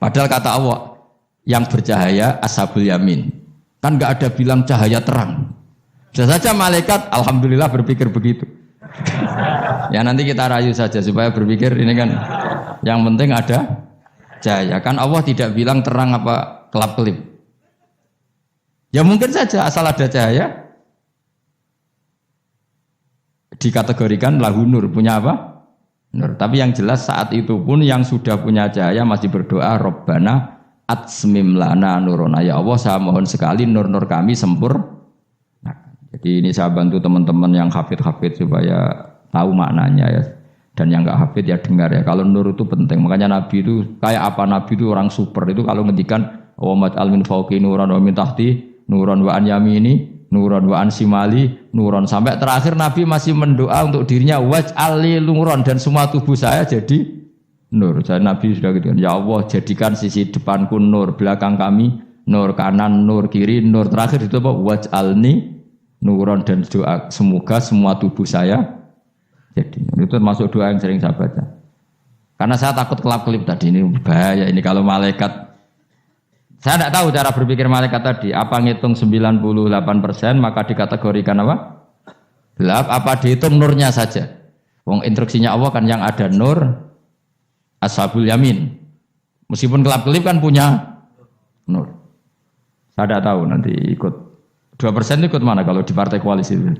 Padahal kata Allah yang bercahaya ashabul yamin. Kan enggak ada bilang cahaya terang. Bisa saja malaikat alhamdulillah berpikir begitu. Ya nanti kita rayu saja supaya berpikir ini kan yang penting ada cahaya. Kan Allah tidak bilang terang apa kelap-kelip. Ya mungkin saja asal ada cahaya dikategorikan lahu nur, punya apa? Nur. Tapi yang jelas saat itu pun yang sudah punya cahaya masih berdoa Rabbana atsmim lana nurona. Ya Allah saya mohon sekali nur-nur kami sempurna. Jadi ini saya bantu teman-teman yang hafid supaya tahu maknanya ya. Dan yang nggak hafid ya dengar ya. Kalau nur itu penting. Makanya Nabi itu kayak apa, Nabi itu orang super. Itu kalau ngendikan wa maj'al min fawqi nuran wa min tahti nuran wa an yamini nuran wa an simali nuran, sampai terakhir Nabi masih mendoa untuk dirinya waj'al li nuran, dan semua tubuh saya jadi nur. Jadi Nabi sudah gitu, ya Allah jadikan sisi depanku nur, belakang kami nur, kanan nur, kiri nur, terakhir itu apa, waj'alni nuron, dan doa semoga semua tubuh saya jadi. Itu termasuk doa yang sering saya baca. Karena saya takut kelap-kelip tadi, ini bahaya ini kalau malaikat. Saya tidak tahu cara berpikir malaikat tadi. Apa ngitung 98% maka dikategorikan apa? Gelap, apa dihitung nurnya saja? Wong instruksinya Allah kan yang ada nur ashabul yamin. Meskipun kelap-kelip kan punya nur. Saya tidak tahu nanti ikut 2% ikut mana kalau di partai koalisi itu?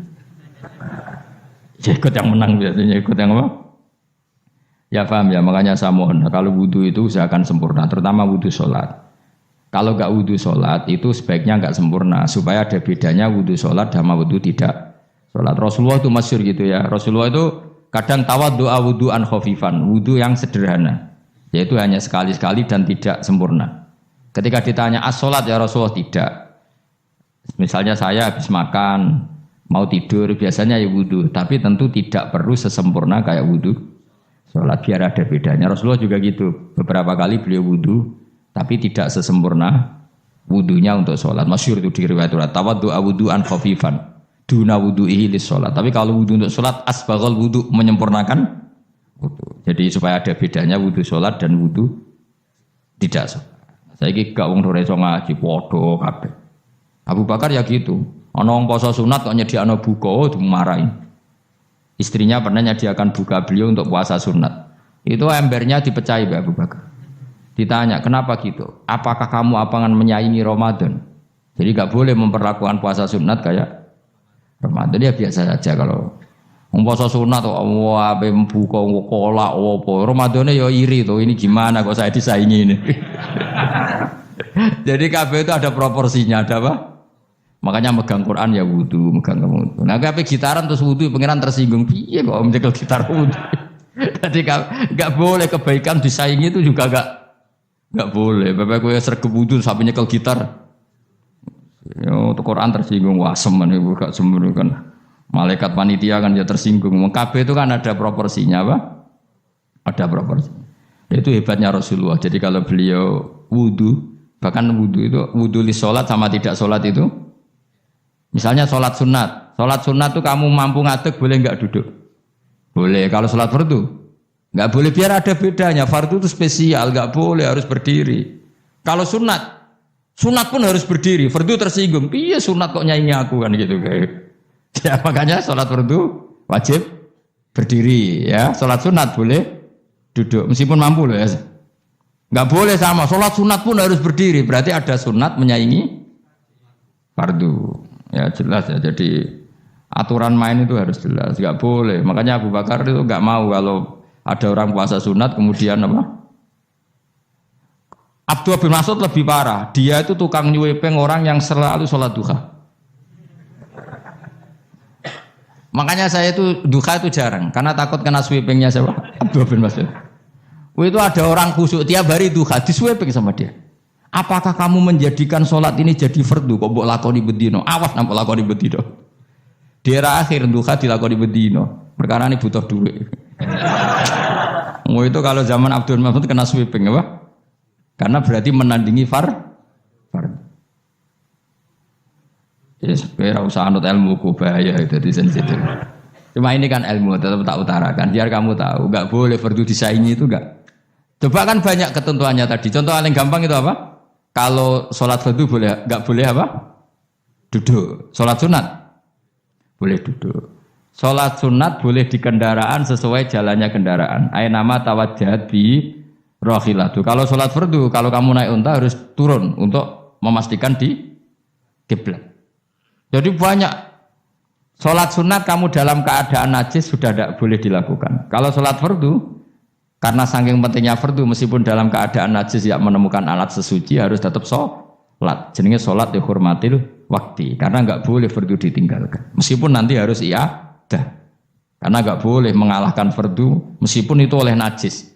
Ya ikut yang menang biasanya, ikut yang apa? Ya paham ya, makanya saya mohon kalau wudhu itu usahakan sempurna, terutama wudhu sholat. Kalau nggak wudhu sholat itu sebaiknya nggak sempurna, supaya ada bedanya wudhu sholat sama wudhu tidak sholat. Rasulullah itu masyhur gitu ya, Rasulullah itu kadang tawaddu'a wudhu'an khafifan, wudhu yang sederhana, yaitu hanya sekali-sekali dan tidak sempurna. Ketika ditanya as-sholat ya Rasulullah, tidak. Misalnya saya habis makan, mau tidur, biasanya ya wudhu, tapi tentu tidak perlu sesempurna kayak wudhu sholat, biar ada bedanya. Rasulullah juga gitu, beberapa kali beliau wudhu, tapi tidak sesempurna wudhunya untuk sholat. Masyhur itu di riwayat tawaddu'a wudhu'an khafifan duna wudhu'ihi lis sholat. Tapi kalau wudhu untuk sholat asbaghal wudhu, menyempurnakan wudhu. Jadi supaya ada bedanya wudhu sholat dan wudhu tidak sholat. Saya gak wong ora iso ngaji podo kabeh. Abu Bakar ya gitu. Ana wong poso sunat kok nyediakno buka dimarahi. Istrinya pernah nyediakan buka beliau untuk puasa sunat. Itu embernya dipecahi Mbak Abu Bakar. Ditanya, "Kenapa gitu? Apakah kamu akan menyaingi Ramadan?" Jadi enggak boleh memperlakukan puasa sunat kayak Ramadan. Ya biasa saja kalau wong poso sunat kok ape buka kolak opo. Ramadane ya iri to. Ini gimana kok saya disaingi ini? Jadi kabeh itu ada proporsinya, ada apa? Makanya megang Quran ya wudu, megang wudu. Nah, kabeh gitaran terus wudu, pengiran tersinggung. Piye kok mencekel gitar wudu? Jadi enggak boleh kebaikan disaingi itu juga enggak boleh. Bapak kowe sregep wudu sampai nyekel gitar. Yo Quran tersinggung, wah semen iku gak semen kan. Malaikat panitia kan ya tersinggung. Kabeh itu kan ada proporsinya apa? Ada proporsi. Itu hebatnya Rasulullah. Jadi kalau beliau wudu, bahkan wudu itu wudu li sholat sama tidak sholat itu. Misalnya sholat sunat itu kamu mampu ngadeg boleh nggak duduk? Boleh. Kalau sholat fardu nggak boleh, biar ada bedanya. Fardu itu spesial, nggak boleh, harus berdiri. Kalau sunat pun harus berdiri. Fardu tersinggung, iya sunat kok nyanyi aku kan gitu kayak. Ya makanya sholat fardu wajib berdiri ya. Sholat sunat boleh duduk meskipun mampu loh ya. Nggak boleh sama. Sholat sunat pun harus berdiri. Berarti ada sunat menyaingi fardu. Ya jelas ya, jadi aturan main itu harus jelas, nggak boleh. Makanya Abu Bakar itu nggak mau kalau ada orang puasa sunat kemudian apa? Abdullah bin Mas'ud lebih parah, dia itu tukang nyuwepeng orang yang selalu sholat duha. Makanya saya itu duha itu jarang, karena takut kena sweepingnya siapa? Abdullah bin Mas'ud. Itu ada orang khusyuk tiap hari duha, diswepeng sama dia. Apakah kamu menjadikan sholat ini jadi fardu? Kok mbok lakoni bedino? Awas nampak lakoni bedino. Di era akhir duha dilakoni bedino. Perkara ini butuh duit. Itu kalau zaman Abdul Mahmud kena sweeping apa? Karena berarti menandingi fardu. Ya supaya usah anut ilmu ku bahaya itu di sensitif. Cuma ini kan ilmu tetap tak utarakan. Biar kamu tahu, enggak boleh fardu disaingi itu enggak. Coba kan banyak ketentuannya tadi. Contoh paling gampang itu apa? Kalau sholat fardu boleh, enggak boleh apa? Duduk. Sholat sunat boleh duduk. Sholat sunat boleh di kendaraan sesuai jalannya kendaraan. Ainama tawajjahat bi rahilatu. Kalau sholat fardu, kalau kamu naik unta harus turun untuk memastikan di kiblat. Jadi banyak sholat sunat kamu dalam keadaan najis sudah tidak boleh dilakukan. Kalau sholat fardu, karena saking pentingnya fardu, meskipun dalam keadaan najis tidak menemukan alat sesuci harus tetap sholat. Jenenge sholat dihormatil waktu. Karena enggak boleh fardu ditinggalkan. Meskipun nanti harus iadah. Karena enggak boleh mengalahkan fardu meskipun itu oleh najis.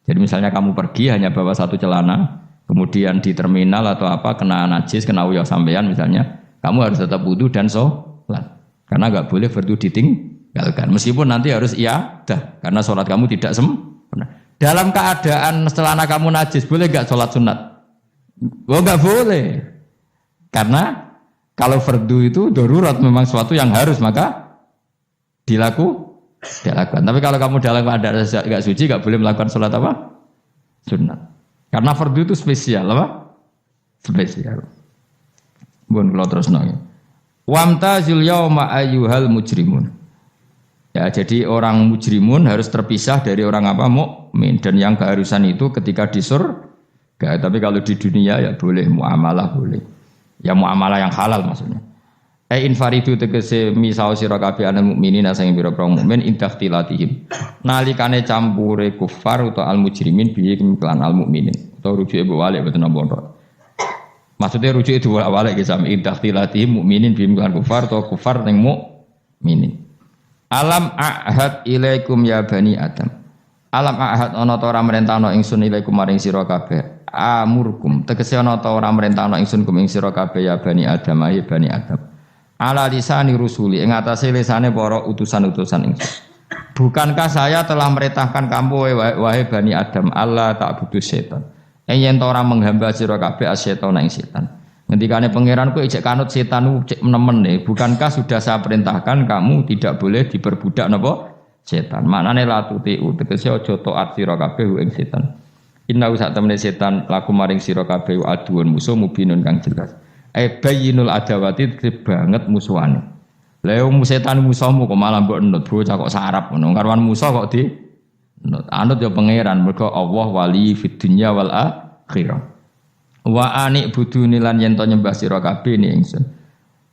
Jadi misalnya kamu pergi hanya bawa satu celana, kemudian di terminal atau apa kena najis, kena uyah sampean misalnya, kamu harus tetap wudu dan sholat. Karena enggak boleh fardu ditinggalkan. Meskipun nanti harus iadah. Karena sholat kamu tidak sempurna. Dalam keadaan celana kamu najis, boleh enggak sholat sunat? Oh enggak boleh. Karena kalau fardu itu darurat memang sesuatu yang harus, maka dilakukan. Tapi kalau kamu dalam keadaan enggak suci, enggak boleh melakukan sholat apa? Sunat. Karena fardu itu spesial, apa? Spesial. Bun kalau terus nanya. Wamtazil yauma ayyuhal mujrimun. Ya, jadi orang mujrimun harus terpisah dari orang apa? Mukmin. Dan yang keharusan itu ketika di surga. Tapi kalau di dunia ya boleh muamalah boleh. Ya muamalah yang halal maksudnya. Infaridu tegese misau sira kabeh ana mukminin sing pira-pira mukmin intakhtilatihim. Nalikane campure kufar utawa al mujrimin bihi kelan al mukminin. Utawa rujuke balik boten napa. Maksudnya rujuke dua-walik ge sami intakhtilatihim mukminin bihi kelan kufar utawa kufar ning mukminin. Alam ahad ilaikum ya bani Adam. Alam ahad ana ta ora merentano ingsun ilaikum maring sira kabeh. Amurkum tegese ana ta ora merentano ingsun kum ing sira kabeh ya bani Adam ya bani Adam. Ala lisani rusuli ing atase lisane para utusan-utusan ingsun. Bukankah saya telah merintahkan kamu wahai bani Adam Allah ta'budu setan. Yen ta ora menghamba sira kabeh asyaiton ing setan. Ngendikane pangeranku ijek kanut setan cek nemen nih. Bukankah sudah saya perintahkan kamu tidak boleh diperbudak napa setan. Maknane la tutiu tegese aja taat sira kabeh ing setan. Inna sak temene setan laku maring sira kabeh aduun musuh mubinun kang jelas. Bayyinul adawati banget musuhane. Lah setan musuhmu kok malah mbok enut bocah kok sarap ngono. Karwan musuh kok di enut. Anut ya pangeran mergo Allah wali fid dunya wal akhirah. Wa anik buduni lan yen to nyembah sira kabeh ni ingsun.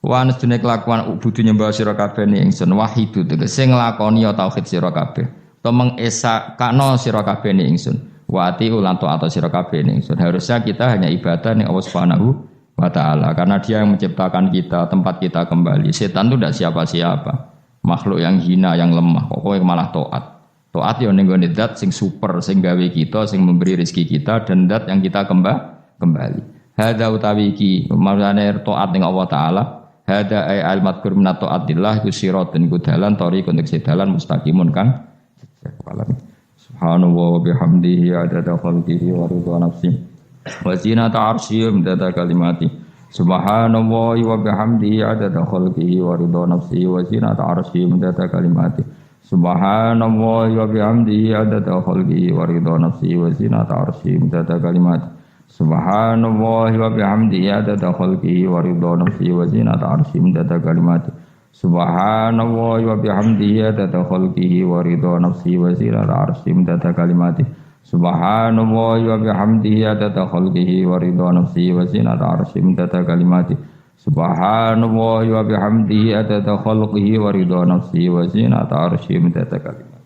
Wa anestune kelakuan budu nyembah sira kabeh ni ingsun wahidu tegese nglakoni tauhid sira kabeh. To mengesakno sira kabeh ni ingsun. Wa ati ulan taat sira kabeh ni ingsun. Harusnya kita hanya ibadah ning Allah Subhanahu wa taala karena Dia yang menciptakan kita, tempat kita kembali. Setan itu tidak siapa-siapa. Makhluk yang hina, yang lemah. Kok malah taat. Taat yo ning gone zat sing super, sing gawe kita, sing memberi rezeki kita dan zat yang kita kembali. Hadza utawi iki marane taat ning Allah taala. Hadza ay al-madkur min taatillah iku siratun iku dalan thariqun tek dalan mustaqimun kan. Subhanallah wa bihamdihi adada khalqihi wa ridha nafsi wa zinata arsyihi midada kalimati. Subhanallah wa bihamdihi adada khalqihi wa ridha nafsi wa zinata arsyihi midada kalimati. Subhanallah wa bihamdihi adada khalqihi wa ridha nafsi wa zinata arsyihi midada kalimati. Subhanallah wa bihamdihi adada khalqihi wa ridha nafsi wa zinata arsyihi midada kalimati. Subhanallah wa bihamdihi adada khalqihi wa ridha nafsi wa zinata arsyihi midada kalimati. Subhanallah wa bihamdihi adada khalqihi wa ridha nafsi wa zinata arsyihi midada kalimati. Subhanallah wa bihamdihi adada khalqihi wa ridha nafsi wa zinata arsyihi midada kalimati.